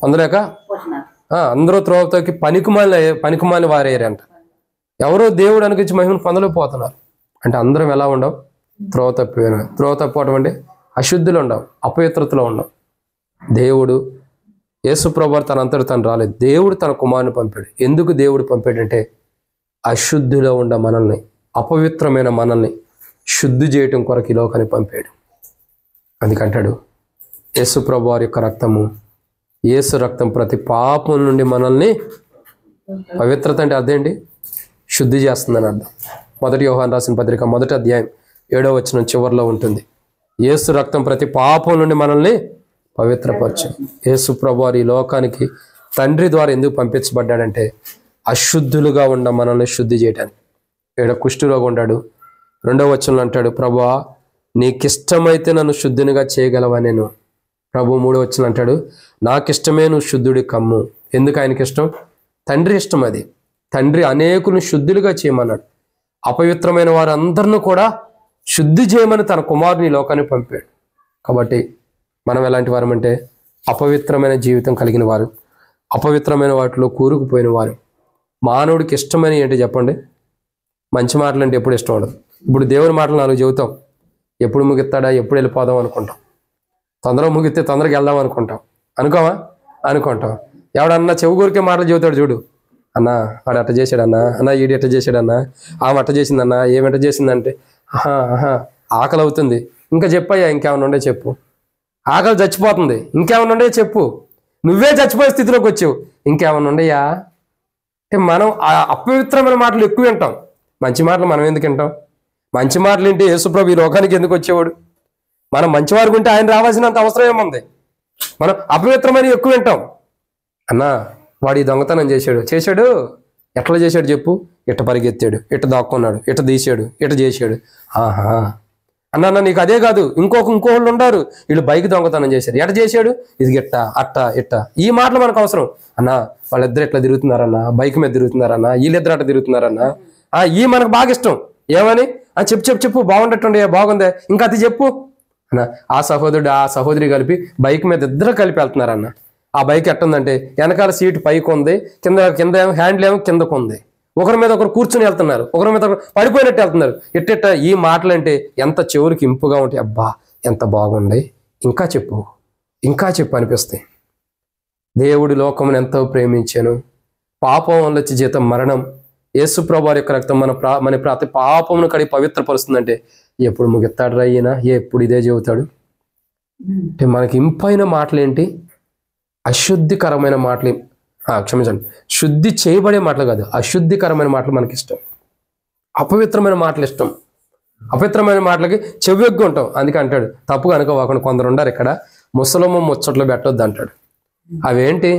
పొందలేక అందరూ త్రోవ తప్పి పనికిమాలిన వారేరంట. ఎవరో దేవుడు అనిపించి మహిమను పొందలేకపోతున్నారు. అంటే అందరం ఎలా ఉండవు? త్రోవ తప్పిపోవడం అంటే అశుద్ధిలో ఉండవు, అపవిత్రతలో ఉండవు. దేవుడు యేసుప్రభు తనంతట తను రాలేదు, దేవుడు తన కుమారుని పంపాడు. ఎందుకు దేవుడు పంపాడంటే అశుద్ధిలో ఉండ మనల్ని, అపవిత్రమైన మనల్ని శుద్ధి చేయటం కొరకు ఈ లోకాన్ని పంపాడు. అందుకంటాడు, యేసుప్రభు వారి యొక్క రక్తము, యేసు రక్తం ప్రతి పాపం నుండి మనల్ని, పవిత్రత అంటే అదేంటి? శుద్ధి చేస్తుందని అర్థం. 1 యోహాను రాసిన పత్రిక 1వ అధ్యాయం 7వ వచనం చివరిలో ఉంటుంది. యేసు రక్తం ప్రతి పాపం నుండి మనల్ని పవిత్రపరచు. యేసు ప్రభువారు ఈ లోకానికి తండ్రి ద్వారా ఎందుకు పంపించబడ్డాడంటే అశుద్ధులుగా ఉన్న మనల్ని శుద్ధి చేయడానికి. ఇక్కడ కుష్ఠరోగి ఉన్నాడు. 2వ వచనంలో అంటాడు, ప్రభువా నీకిష్టమైతే నన్ను శుద్ధునిగా చేయగలవా నేను. ప్రభు 3వ వచనం అంటాడు, నాకిష్టమే నువ్వు శుద్ధుడి కమ్ము. ఎందుకు ఆయనకి ఇష్టం? తండ్రి ఇష్టం. అది తండ్రి అనేకులను శుద్ధులుగా చేయమన్నాడు. అపవిత్రమైన వారందరినీ కూడా శుద్ధి చేయమని తన కుమారుని లోకాన్ని పంపాడు. కాబట్టి మనం ఎలాంటి వారం అంటే అపవిత్రమైన జీవితం కలిగిన వారు, అపవిత్రమైన వాటిలో కూరుకుపోయిన వారు. మానవుడికి ఇష్టమని ఏంటి చెప్పండి? మంచి మాటలు అంటే ఎప్పుడు ఇష్టం ఉండదు. ఇప్పుడు దేవుని మాటలు 4 చెబుతాం, ఎప్పుడు ముగిస్తాడా, ఎప్పుడు వెళ్ళిపోదాం అనుకుంటాం. తొందరగా ముగిస్తే తొందరగా వెళ్దాం అనుకుంటాం. అనుకుంటాం. ఎవడన్నా చెవుగూరికే మాటలు చెబుతాడు చూడు, అన్న వాడు అట్ట చేశాడన్నా, అన్న ఈడు ఎట్ట చేశాడన్నా, ఆమె అట్ట చేసిందన్నా, ఏమిట చేసిందంటే ఆకలి అవుతుంది, ఇంకా చెప్పయ్యా, ఇంకేమన్నా ఉండే చెప్పు. ఆకలి చచ్చిపోతుంది, ఇంకేమన్నా ఉండే చెప్పు. నువ్వే చచ్చిపోయే స్థితిలోకి వచ్చావు, ఇంకేమన్నా ఉండయా అంటే మనం అపవిత్రమైన మాటలు ఎక్కువ వింటాం. మంచి మాటలు మనం ఎందుకు వింటాం? మంచి మాటలు ఏంటి? యేసుప్రభు ఈ లోకానికి ఎందుకు వచ్చేవాడు? మనం మంచివారు ఉంటే ఆయన రావాల్సినంత అవసరం ఏముంది? మనం అపవిత్రమైన ఎక్కువ వింటాం. అన్నా వాడు ఈ దొంగతనం చేశాడు ఎట్లా చేశాడు చెప్పు, ఇట్ట పరిగెత్తాడు, ఇట్ట దాక్కున్నాడు, ఇట్ట తీసాడు, ఇట్ట చేశాడు. ఆహా అన్న నీకు అదే కాదు, ఇంకోళ్ళు ఉండారు, వీళ్ళు బైక్ దొంగతనం చేశారు, ఎట్ట చేశాడు, ఇది గిట్ట అట్ట ఇట్ట. ఈ మాటలు మనకు అవసరం. అన్నా వాళ్ళిద్దరు ఎట్లా తిరుగుతున్నారన్నా, బైక్ మీద తిరుగుతున్నారన్నా, వీళ్ళిద్దరు అట్ట తిరుగుతున్నారన్నా. ఈ మనకు బాగా ఇష్టం. ఏమని చెప్పు బాగుండట్టుండే, బాగుందే, ఇంకా అది చెప్పు అన్న. ఆ సహోదరుడు ఆ సహోదరి కలిపి బైక్ మీద ఇద్దరు కలిపి వెళ్తున్నారన్న. ఆ బైక్ ఎట్టుందంటే వెనకాల సీటు పైకి ఉంది, కింద హ్యాండిల్ ఏమో కిందకు ఉంది. ఒకరి మీద ఒకరు కూర్చుని వెళ్తున్నారు, ఒకరి మీద ఒకరు పడిపోయినట్టు వెళ్తున్నారు. ఇట్ట ఈ మాటలు అంటే ఎంత చెవురికి ఇంపుగా ఉంటాయి. అబ్బా ఎంత బాగుంది, ఇంకా చెప్పు అనిపిస్తాయి. దేవుడి లోకమును ఎంతో ప్రేమించాను, పాపం వల్ల వచ్చే జీతం మరణం, యేసు ప్రభువారి యొక్క రక్తం మన ప్రతి పాపమును కడిగి పవిత్రపరుస్తుందంటే ఎప్పుడు ముగిస్తాడు రయ్యినా, ఎప్పుడు ఇదే చెబుతాడు. అంటే మనకి ఇంపైన మాటలేంటి, అశుద్ధికరమైన మాటలు, క్షమించండి, శుద్ధి చేయబడే మాటలు కాదు, అశుద్ధికరమైన మాటలు మనకి ఇష్టం. అపవిత్రమైన మాటలు ఇష్టం. అపవిత్రమైన మాటలకి చెవిగ్గా ఉంటాం. అందుకే అంటాడు, తప్పుగా అనుకోవాకుండా కొందరు ఉండారు ఇక్కడ, ముసలమ్మ ముచ్చట్లు పెట్టొద్దు అంటాడు. అవేంటి,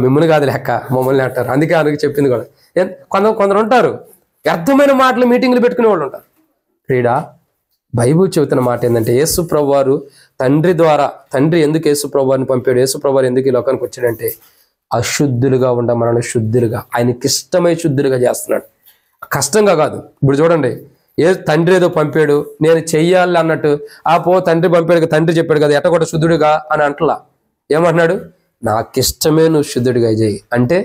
మిమ్మల్ని కాదు లెక్క, మమ్మల్ని అంటారు. అందుకే అందుకు చెప్పింది కూడా. కొందరు ఉంటారు వ్యర్థమైన మాటలు మీటింగ్లు పెట్టుకునే వాళ్ళు ఉంటారు. క్రీడా బైబిల్ చెబుతున్న మాట ఏంటంటే, యేసు ప్రభువారు తండ్రి ఎందుకు యేసు ప్రభువారిని పంపాడు, యేసు ప్రభువారు ఎందుకు ఈ లోకానికి వచ్చాడంటే అశుద్ధులుగా ఉండ మనల్ని శుద్ధులుగా, ఆయనకి ఇష్టమై శుద్ధులుగా చేస్తున్నాడు, కష్టంగా కాదు. ఇప్పుడు చూడండి, తండ్రి ఏదో పంపాడు నేను చెయ్యాలి అన్నట్టు, తండ్రి పంపాడు, తండ్రి చెప్పాడు కదా ఎట్టగొట్ట శుద్ధుడిగా అని అంటలా. ఏమంటున్నాడు, నాకిష్టమే నువ్వు శుద్ధుడిగా చేయి అంటే.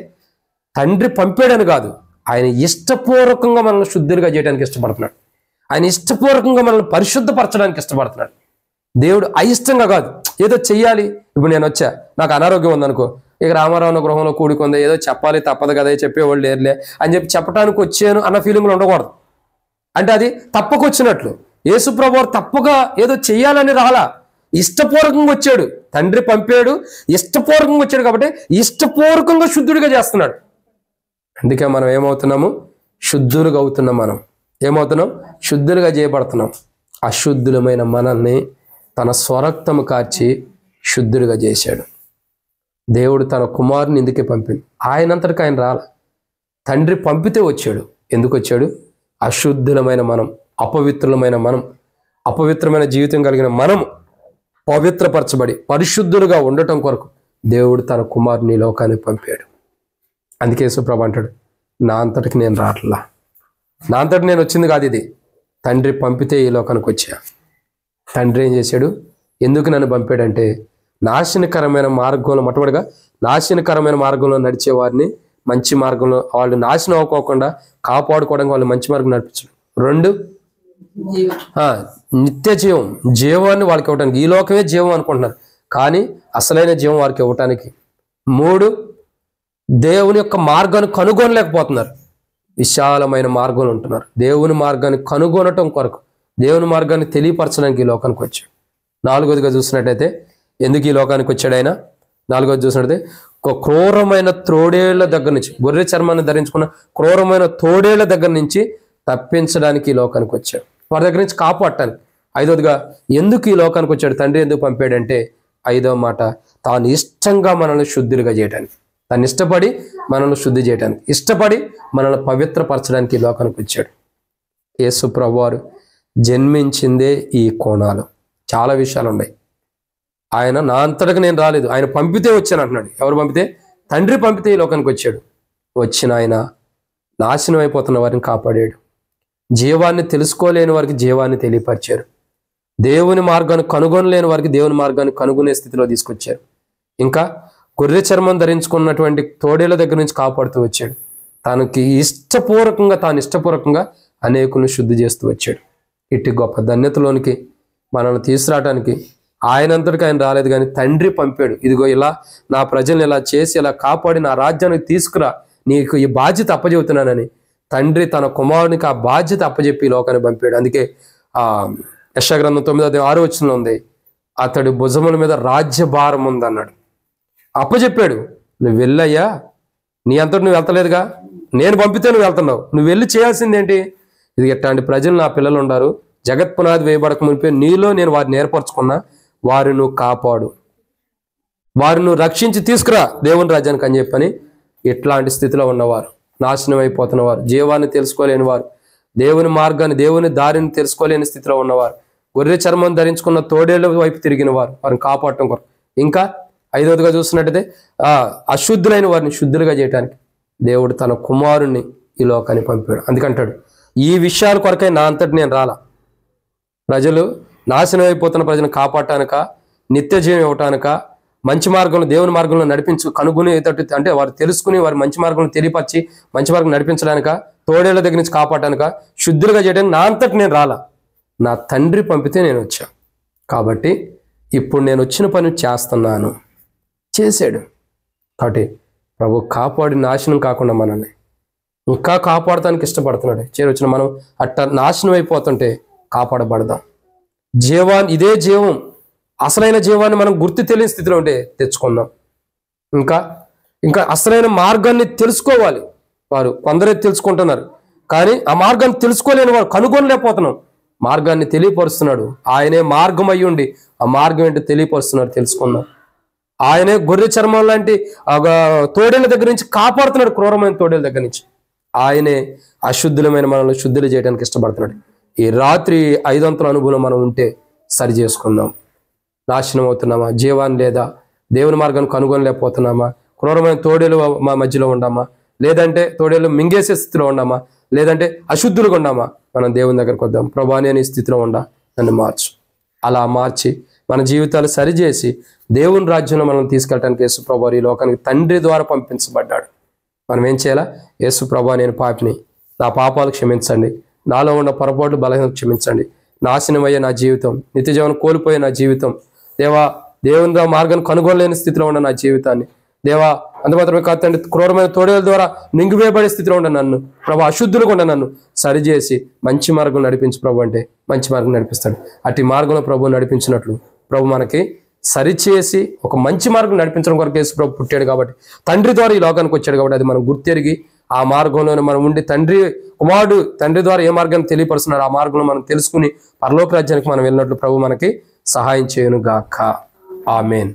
తండ్రి పంపాడని కాదు, ఆయన ఇష్టపూర్వకంగా మనల్ని శుద్ధులుగా చేయడానికి ఇష్టపడుతున్నాడు. ఆయన ఇష్టపూర్వకంగా మనల్ని పరిశుద్ధపరచడానికి ఇష్టపడుతున్నాడు. దేవుడు అయిష్టంగా కాదు, ఏదో చెయ్యాలి. ఇప్పుడు నేను వచ్చా, నాకు అనారోగ్యం ఉందనుకో, ఇక రామారావు గృహంలో కూడుకుంది, ఏదో చెప్పాలి తప్పదు కదా, చెప్పేవాళ్ళు లేరులే అని చెప్పడానికి వచ్చాను అన్న ఫీలింగ్లో ఉండకూడదు. అంటే అది తప్పకొచ్చినట్లు. యేసు ప్రభువు తప్పగా ఏదో చెయ్యాలని రాలా, ఇష్టపూర్వకంగా వచ్చాడు. తండ్రి పంపాడు, ఇష్టపూర్వకంగా వచ్చాడు కాబట్టి ఇష్టపూర్వకంగా శుద్ధుడిగా చేస్తున్నాడు. అందుకే మనం ఏమవుతున్నాము, శుద్ధులుగా అవుతున్నాం. మనం ఏమవుతున్నాం, శుద్ధులుగా చేయబడుతున్నాం. అశుద్ధులమైన మనల్ని తన స్వరక్తము కార్చి శుద్ధులుగా చేశాడు. దేవుడు తన కుమారుని ఇందుకే పంపింది. ఆయనంతటికి ఆయన రాల, తండ్రి పంపితే వచ్చాడు. ఎందుకు వచ్చాడు, అశుద్ధులమైన మనం, అపవిత్రులమైన మనం, అపవిత్రమైన జీవితం కలిగిన మనం పవిత్రపరచబడి పరిశుద్ధులుగా ఉండటం కొరకు దేవుడు తన కుమారుని లోకానికి పంపాడు. అందుకే యేసుప్రభు అంటాడు, నా అంతటికి నేను రాట్లా, నా అంతటి నేను వచ్చింది కాదు, ఇది తండ్రి పంపితే ఈ లోకానికి వచ్చా. తండ్రి ఏం చేశాడు, ఎందుకు నన్ను పంపాడంటే నాశనకరమైన మార్గంలో, మొట్టమొదటిగా నాశనకరమైన మార్గంలో నడిచే వారిని మంచి మార్గంలో, వాళ్ళు నాశనం అవ్వకోకుండా కాపాడుకోవడానికి వాళ్ళు మంచి మార్గం నడిపించడం. 2 నిత్య జీవాన్ని వాళ్ళకి ఇవ్వడానికి. ఈ లోకమే జీవం అనుకుంటున్నారు, కానీ అసలైన జీవం వారికి ఇవ్వటానికి. 3 దేవుని యొక్క మార్గాన్ని కనుగొనలేకపోతున్నారు, విశాలమైన మార్గంలో ఉంటున్నారు. దేవుని మార్గాన్ని కనుగొనటం కొరకు, దేవుని మార్గాన్ని తెలియపరచడానికి ఈ లోకానికి వచ్చాడు. 4వదిగా చూసినట్టయితే ఎందుకు ఈ లోకానికి వచ్చాడు ఆయన, 4వది చూసినట్టయితే ఒక క్రూరమైన తోడేళ్ల దగ్గర నుంచి, గొర్రె చర్మాన్ని ధరించుకున్న క్రూరమైన తోడేళ్ల దగ్గర నుంచి తప్పించడానికి ఈ లోకానికి వచ్చాడు, వారి దగ్గర నుంచి కాపాడటానికి. 5వదిగా ఎందుకు ఈ లోకానికి వచ్చాడు, తండ్రి ఎందుకు పంపాడంటే 5వ మాట, తాను ఇష్టంగా మనల్ని శుద్ధులుగా చేయడానికి, తాను ఇష్టపడి మనల్ని శుద్ధి చేయడానికి, ఇష్టపడి మనల్ని పవిత్రపరచడానికి ఈ లోకానికి వచ్చాడు. యేసు ప్రభువారు జన్మించిందే ఈ కోణాలు. చాలా విషయాలు ఉన్నాయి. ఆయన నా అంతటికి నేను రాలేదు, ఆయన పంపితే వచ్చాను అంటున్నాడు. ఎవరు పంపితే, తండ్రి పంపితే ఈ లోకానికి వచ్చాడు. వచ్చిన ఆయన నాశనం అయిపోతున్న వారిని కాపాడాడు, జీవాన్ని తెలుసుకోలేని వారికి జీవాన్ని తెలియపరిచారు, దేవుని మార్గాన్ని కనుగొనలేని వారికి దేవుని మార్గాన్ని కనుగొనే స్థితిలో తీసుకొచ్చారు. ఇంకా గొర్రె చర్మం ధరించుకున్నటువంటి తోడేళ్ల దగ్గర నుంచి కాపాడుతూ వచ్చాడు. తాను ఇష్టపూర్వకంగా అనేకులను శుద్ధి చేస్తూ వచ్చాడు. ఇట్టి గొప్ప ధన్యతలోనికి మనల్ని తీసుకురావడానికి ఆయనంతటికి ఆయన రాలేదు, కానీ తండ్రి పంపాడు. ఇదిగో ఇలా నా ప్రజల్ని ఇలా చేసి ఇలా కాపాడి నా రాజ్యానికి తీసుకురా, నీకు ఈ బాధ్యత అప్పచెబుతున్నానని తండ్రి తన కుమారునికి ఆ బాధ్యత అప్పచెప్పి లోకాన్ని పంపాడు. అందుకే యెషయా గ్రంథం 9:6 ఉంది, అతడి భుజముల మీద రాజ్యభారం ఉందన్నాడు. అప్పచెప్పాడు, నువ్వు వెళ్ళయ్యా, నీ అంతటి నువ్వు వెళ్తలేదుగా, నేను పంపితే నువ్వు వెళ్తున్నావు, నువ్వు వెళ్ళి చేయాల్సింది ఏంటి, ఇది ఎట్లాంటి ప్రజలు నా పిల్లలు ఉన్నారు, జగత్పునాది వేయబడక మునిపే నీలో నేను వారిని ఏర్పరచుకున్నా, వారిని నువ్వు కాపాడు. వారిని రక్షించి తీసుకురా దేవుని రాజ్యానికి అని చెప్పని ఇట్లాంటి స్థితిలో ఉన్నవారు, నాశనం అయిపోతున్నవారు, జీవాన్ని తెలుసుకోలేని వారు, దేవుని మార్గాన్ని దేవుని దారిని తెలుసుకోలేని స్థితిలో ఉన్నవారు, గొర్రె చర్మం ధరించుకున్న తోడేళ్ల వైపు తిరిగిన వారు, వారిని కాపాడటం కొరకు. ఇంకా ఐదవదిగా చూసినట్టయితే అశుద్ధులైన వారిని శుద్ధులుగా చేయడానికి దేవుడు తన కుమారుణ్ణి ఈ లోకాన్ని పంపాడు. అందుకంటాడు, ఈ విషయాల కొరకై నా అంతటి నేను రాలా. ప్రజలు నాశనం అయిపోతున్న ప్రజలను కాపాడటానిక, నిత్య జీవం ఇవ్వటానిక, మంచి మార్గంలో దేవుని మార్గంలో కనుగొనేటట్టు అంటే వారు తెలుసుకుని వారి మంచి మార్గంలో తెలియపరిచి మంచి మార్గం నడిపించడానిక, తోడేళ్ల దగ్గర నుంచి కాపాడటానిక, శుద్ధులుగా చేయడానికి నా అంతటి నేను రాలా. నా తండ్రి పంపితే నేను వచ్చా. కాబట్టి ఇప్పుడు నేను వచ్చిన పని చేస్తున్నాను, చేశాడు. కాబట్టి ప్రభు కాపాడి నాశనం కాకుండా మనల్ని ఇంకా కాపాడటానికి ఇష్టపడుతున్నాడు. చేరొచ్చిన మనం అట్ట నాశనం అయిపోతుంటే కాపాడబడదాం. ఇదే జీవం, అసలైన జీవాన్ని మనం గుర్తు తెలియని స్థితిలో ఉంటే తెచ్చుకుందాం. ఇంకా అసలైన మార్గాన్ని తెలుసుకోవాలి. వారు కొందరే తెలుసుకుంటున్నారు, కానీ ఆ మార్గాన్ని తెలుసుకోలేని వారు కనుగొనలేకపోతున్నాం. మార్గాన్ని తెలియపరుస్తున్నాడు. ఆయనే మార్గం అయ్యి ఉండి ఆ మార్గం ఏంటో తెలియపరుస్తున్నాడు, తెలుసుకుందాం. ఆయనే గొర్రె చర్మం లాంటి తోడేళ్ల దగ్గర నుంచి కాపాడుతున్నాడు, క్రూరమైన తోడేళ్ల దగ్గర నుంచి. ఆయనే అశుద్ధులమైన మనల్ని శుద్ధులు చేయడానికి ఇష్టపడుతున్నాడు. ఈ రాత్రి 5 అనుభవం మనం ఉంటే సరి చేసుకుందాం. నాశనం అవుతున్నామా, జీవాన్ని లేదా దేవుని మార్గాన్ని కనుగొనలేకపోతున్నామా, క్రూరమైన తోడేలు మా మధ్యలో ఉన్నామా, లేదంటే తోడేలు మింగేసే స్థితిలో ఉన్నామా, లేదంటే అశుద్ధులుగా ఉన్నామా, మనం దేవుని దగ్గరకు వద్దాం. ప్రభా నేను ఈ స్థితిలో ఉండా, నన్ను మార్చు. అలా మార్చి మన జీవితాలు సరిచేసి దేవుని రాజ్యంలో మనం తీసుకెళ్ళడానికి యేసు ప్రభు ఈ లోకానికి తండ్రి ద్వారా పంపించబడ్డాడు. మనం ఏం చేయాలా? యేసు ప్రభా నేను పాపిని, నా పాపాలు క్షమించండి, నాలో ఉన్న పొరపాట్లు బలహీనత క్షమించండి, నాశనమయ్యే నా జీవితం, నిత్య జీవనం కోల్పోయే నా జీవితం, దేవుని మార్గాన్ని కనుగొనలేని స్థితిలో ఉన్న నా జీవితాన్ని, అంత మాత్రమే కాదు తండ్రి, క్రూరమైన తోడేల ద్వారా నింగివేయబడే స్థితిలో ఉన్న నన్ను ప్రభు, అశుద్ధులుగా ఉన్న నన్ను సరిచేసి మంచి మార్గం నడిపించు ప్రభు అంటే మంచి మార్గం నడిపిస్తాడు. అట్టి మార్గంలో ప్రభు నడిపించినట్లు ప్రభు మనకి సరిచేసి ఒక మంచి మార్గం నడిపించడం కొరకు యేసు ప్రభు పుట్టాడు. కాబట్టి తండ్రి ద్వారా ఈ లోకానికి వచ్చాడు. కాబట్టి అది మనం గుర్తెరిగి ఆ మార్గంలోనే మనం ఉండి కుమారుడు తండ్రి ద్వారా ఏ మార్గాన్ని తెలియపరుస్తున్నాడు ఆ మార్గంలో మనం తెలుసుకుని పరలోక రాజ్యానికి మనం వెళ్ళినట్లు ప్రభు మనకి సహాయం చేయను గాక. ఆమేన్.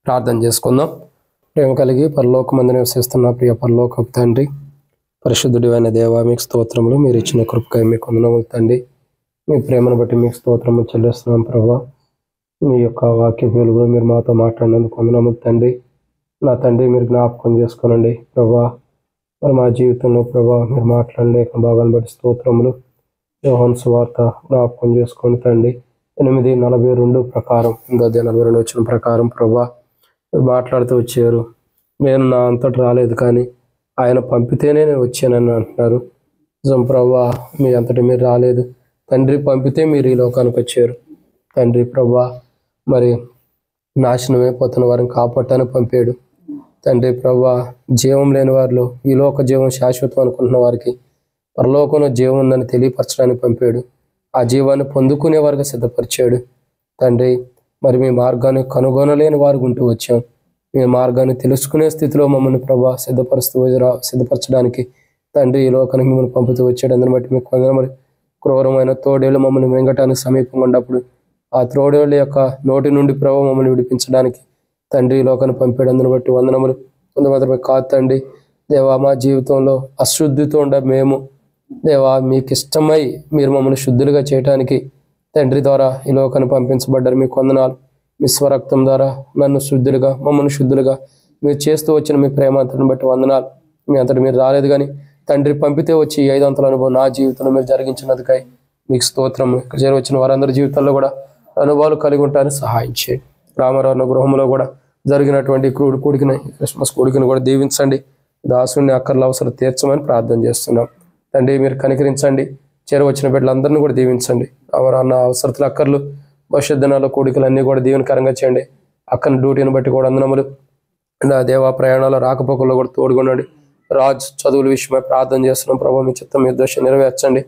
ప్రార్థన చేసుకుందాం. ప్రేమ కలిగి పరలోకమందు నివసిస్తున్న ప్రియ పరలోకపు తండ్రి, పరిశుద్ధుడైన దేవా మీకు స్తోత్రములు. మీరు ఇచ్చిన కృపకై మీకు వందనములు తండ్రి. మీ ప్రేమను బట్టి మీకు స్తోత్రములు చెల్లిస్తున్నాం ప్రభా. మీ యొక్క వాక్య వెలుగులో మీరు మాతో మాట్లాడినందుకు వందనములు తండ్రి. నా తండ్రి మీరు జ్ఞాపకం చేసుకోనండి ప్రభా. మరి మా జీవితంలో ప్రభా మీరు మాట్లాడలేక భాగాన్ని బట్టి స్తోత్రములు. యోహాను సువార్త జ్ఞాపకం చేసుకోండి తండ్రి. 8:42 ప్రకారం 8:42 వచ్చిన ప్రకారం ప్రభా మాట్లాడుతూ వచ్చారు. నేను నా అంతటి రాలేదు, కానీ ఆయన పంపితేనే నేను వచ్చానని అంటున్నారు. నిజం ప్రభా, మీ అంతటి మీరు రాలేదు తండ్రి, పంపితే మీరు ఈ లోకానికి వచ్చారు తండ్రి. ప్రభా మరి నాశనమైపోతున్న వారిని కాపాడటానికి పంపాడు తండ్రి. ప్రభా జీవం లేని వారిలో ఈ లోక జీవం శాశ్వతం అనుకుంటున్న వారికి పరలోకంలో జీవం ఉందని తెలియపరచడానికి పంపాడు. ఆ జీవాన్ని పొందుకునే వారికి సిద్ధపరిచాడు తండ్రి. మరి మీ మార్గాన్ని కనుగొనలేని వారు ఉంటూ వచ్చాం. మీ మార్గాన్ని తెలుసుకునే స్థితిలో మమ్మల్ని ప్రభా సిద్ధపరచడానికి తండ్రి ఈ లోకానికి మిమ్మల్ని పంపుతూ వచ్చాడు. అందుని బట్టి మీకు వందనములు. క్రూరమైన తోడేళ్ళు మమ్మల్ని మింగటానికి సమీపంగా ఉన్నప్పుడు ఆ తోడేళ్ళ యొక్క నోటి నుండి ప్రభావ మమ్మల్ని విడిపించడానికి తండ్రి ఈ లోకాన్ని పంపాడు. అందుని బట్టి వందనములు. మాత్రమే కాదు తండ్రి దేవా, మా జీవితంలో అశుద్ధితో ఉండే మేము దేవా మీకు ఇష్టమై మీరు మమ్మల్ని శుద్ధులుగా చేయడానికి తండ్రి ద్వారా ఈ లోకాన్ని పంపించబడ్డారు. మీకు వందనాలు. మీ స్వరక్తం ద్వారా నన్ను శుద్ధులుగా మమ్మల్ని శుద్ధులుగా మీరు చేస్తూ వచ్చిన మీ ప్రేమ అంతటిని బట్టి వందనాలు. మీ అంతటి మీరు రాలేదు, కానీ తండ్రి పంపితే వచ్చి 5 అనుభవం నా జీవితంలో మీరు జరిగించినందుకై మీకు స్తోత్రం. ఇక్కడ చేరవచ్చిన వారందరి జీవితాల్లో కూడా అనుభవాలు కలిగి ఉంటారని సహాయం చేయండి. రామారావు గృహంలో కూడా జరిగినటువంటి కూడికిని క్రిస్మస్ కూడికిని కూడా దీవించండి. దాసుని అక్కర్ల అవసరం తీర్చమని ప్రార్థన చేస్తున్నాం తండ్రి. మీరు కనికరించండి. చేరవచ్చిన బిడ్డలందరినీ కూడా దీవించండి. అన్న అవసరతలు అక్కర్లు భవిష్యత్ దినాల్లో కూడికలన్నీ కూడా దీవెనకరంగా చేయండి. అక్కని డ్యూటీని బట్టి కూడా వందనములు. నా దేవా ప్రయాణాల రాకపోకల్లో కూడా తోడుగొనండి. రాజ్ చదువుల విషయమై ప్రార్థన చేస్తున్నాం ప్రభావ. మీ చిత్తం మీ ఉద్దేశం నెరవేర్చండి.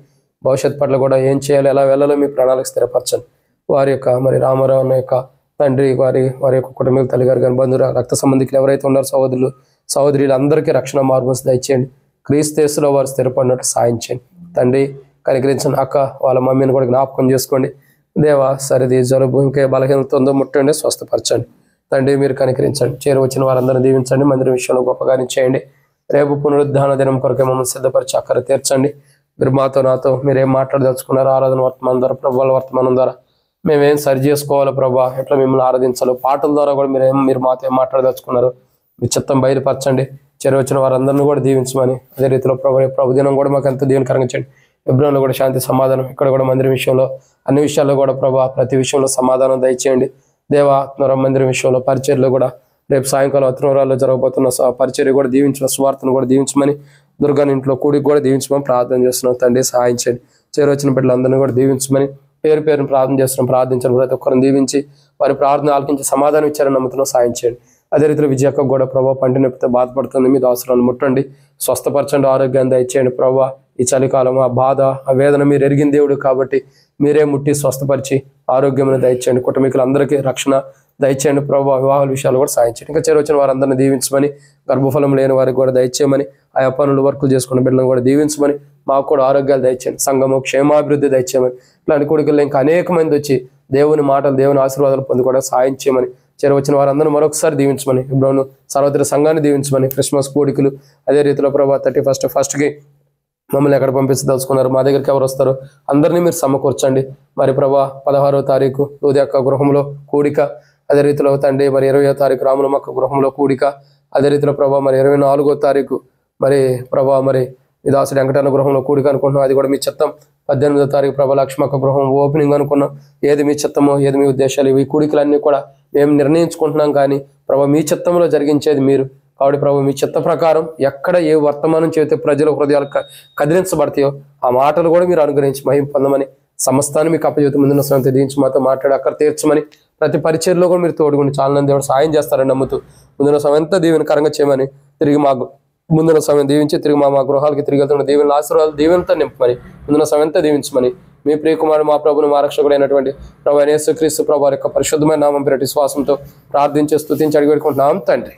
భవిష్యత్ పట్ల కూడా ఏం చేయాలి, ఎలా వెళ్ళాలో మీ ప్రణాళిక స్థిరపరచండి. వారి యొక్క మరి రామారావు అన్న యొక్క తండ్రి వారి యొక్క కుటుంబీకుల తల్లిగారు కానీ బంధువులు రక్త సంబంధికులు ఎవరైతే ఉన్నారో సహోదరులు సహోదరులు అందరికీ రక్షణ మార్గం దయచేయండి. క్రీస్తులో వారు స్థిరపడినట్టు సాయం చేయండి తండ్రి. కనికరించిన అక్క వాళ్ళ మమ్మీని కూడా జ్ఞాపకం చేసుకోండి దేవా. సరిది జలుబు ఇంకా బలహీనత ఉందో ముట్టండి, స్వస్థపరచండి తండ్రి మీరు కనికరించండి. చేరువచ్చిన వారందరినీ దీవించండి. మందిరం విషయంలో గొప్పగా చేయండి. రేపు పునరుద్ధాన దినం కొరకే మమ్మల్ని సిద్ధపరిచి అక్కర తీర్చండి. మీరు మాతో నాతో మీరేం మాట్లాడదలుచుకున్నారు ఆరాధన వర్తమానం ద్వారా, ప్రభువుల వర్తమానం ద్వారా మేమేం సరి చేసుకోవాలో ప్రభా, ఎట్లా మిమ్మల్ని ఆరాధించాలో, పాటల ద్వారా కూడా మీరు మాతో ఏం మాట్లాడదలుచుకున్నారు మీ చిత్తం బయలుపరచండి. చేరువచ్చిన వారందరినీ కూడా దీవించమని, అదే రీతిలో ప్రభు దినం కూడా మాకు ఎంత దీవెనకరంగా చేయండి. ఎబ్రోన్లో కూడా శాంతి సమాధానం, ఇక్కడ కూడా మందిరం విషయంలో అన్ని విషయాల్లో కూడా ప్రభా ప్రతి విషయంలో సమాధానం దయచేయండి. దేవా ఆత్మవరం మందిరం విషయంలో పరిచర్లో కూడా రేపు సాయంకాలం ఆత్మవరాల్లో జరగబోతున్న పరిచర్య కూడా దీవించిన, స్వార్థను కూడా దీవించమని, దుర్గాని ఇంట్లో కూడికి కూడా దీవించమని ప్రార్థన చేస్తున్నాం. తండ్రి సహాయం చేయండి. చేరువచ్చిన బిడ్డలందరినీ కూడా దీవించమని పేరు పేరును ప్రార్థన చేస్తున్నాం. ప్రార్థించిన ప్రతి ఒక్కరిని దీవించి వారి ప్రార్థన ఆలకించి సమాధానం ఇచ్చారని నమ్ముతున్నాం. సాయం చేయండి. అదే రీతిలో విజయక్క కూడా ప్రభావ పంటి నొప్పితో బాధపడుతుంది. మీ అవసరాన్ని ముట్టండి, స్వస్థపరచండి, ఆరోగ్యాన్ని దయచేయండి. ప్రభావ ఈ చలికాలం ఆ బాధ ఆ వేదన మీరు ఎరిగిన దేవుడు కాబట్టి మీరే ముట్టి స్వస్థపరిచి ఆరోగ్యం దయచేయండి. కుటుంబీకులందరికీ రక్షణ దయచేయండి. ప్రభావ వివాహాల విషయాలు కూడా సాయం చేయండి. ఇంకా చేరువచ్చిన వారందరినీ దీవించమని, గర్భఫలం లేని వారికి కూడా దయచేయమని, ఆయా పనులు వర్కులు చేసుకున్న బిడ్డలను కూడా దీవించమని, మాకు కూడా ఆరోగ్యాలు దయచేయండి. సంఘము క్షేమాభివృద్ధి దయచేయమని, ఇట్లాంటి కోరికల్లో ఇంకా అనేక మంది వచ్చి దేవుని మాటలు దేవుని ఆశీర్వాదాలు పొంది కూడా సాయం చేయమని, చేరువచ్చిన వారందరూ మరొకసారి దీవించమని, ఇప్పుడు సర్వత్ర సంఘాన్ని దీవించమని, క్రిస్మస్ కోడికలు అదే రీతిలో ప్రభావ 31st మమ్మల్ని ఎక్కడ పంపించదలుచుకున్నారు, మా దగ్గరికి ఎవరు వస్తారో అందరినీ మీరు సమకూర్చండి. మరి ప్రభా 16వ తారీఖు లూది అక్క గృహంలో కూడిక, అదే రీతిలో తండ్రి మరి 20వ తారీఖు రాములమ్మక్క గృహంలో కూడిక, అదే రీతిలో ప్రభా మరి 24వ తారీఖు మరి ప్రభా మరి ఈ దాసుడు వెంకటన్న గృహంలో కూడిక అనుకుంటున్నాం. అది కూడా మీ చిత్తం. 18వ తారీఖు ప్రభా లక్ష్మక్క గృహం ఓపెనింగ్ అనుకున్నాం. ఏది మీ చిత్తమో ఏది మీ ఉద్దేశాలు, ఈ కూడికలన్నీ కూడా మేము నిర్ణయించుకుంటున్నాం. కానీ ప్రభా మీ చిత్తంలో జరిగించేది మీరు కాబట్టి ప్రభు మీ చిత్త ప్రకారం ఎక్కడ ఏ వర్తమానం చేస్తే ప్రజల హృదయాలు కదిలించబడతాయో ఆ మాటలు కూడా మీరు అనుగ్రహించి మహిమ పొందమని, సమస్తాన్ని మీకు అప్పచెబుతూ ముందున్న సమయంతో దించి మాతో మాట్లాడి అక్కడ తీర్చమని, ప్రతి పరిచర్లో కూడా మీరు తోడుగుండి చాలా దేవుడు సాయం చేస్తారని నమ్ముతూ ముందున్న సమయం అంతా దీవెనకరంగా చేయమని, తిరిగి మాకు ముందున్న సమయం దీవించి తిరిగి మా గృహాలకి తిరిగి వెళ్తున్న దీవెన ఆశీర్వాదాలు దీవెనతో నింపమని, ముందున్న సమయం అంతా దీవించమని, మీ ప్రియకుమారుడు మా ప్రభుని మా రక్షకుడైనటువంటి ప్రభు యేసుక్రీస్తు ప్రభు యొక్క పరిశుద్ధమైన నామం పేరిట విశ్వాసంతో ప్రార్థించి స్తుతించి అడిగి పెట్టుకుంటున్నాం తండ్రి.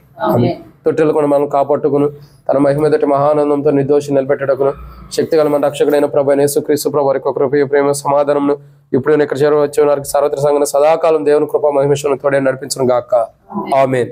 తొట్టెలు కూడా మనం కాపాట్టుకును తన మహిమదటి మహానందంతో నిర్దోషి నిలబెట్టడకును శక్తిగల మన రక్షకుడైన ప్రభు యేసుక్రీస్తు ప్రభు యొక్క కృప ప్రేమ సమాధానం ఇప్పుడు ఇక్కడ చేరవచ్చు వారికి సర్వత్ర సంఘం సదాకాలం దేవుని కృప మహిమేశ్వరుని తోడే నడిపించను గాక. ఆమేన్.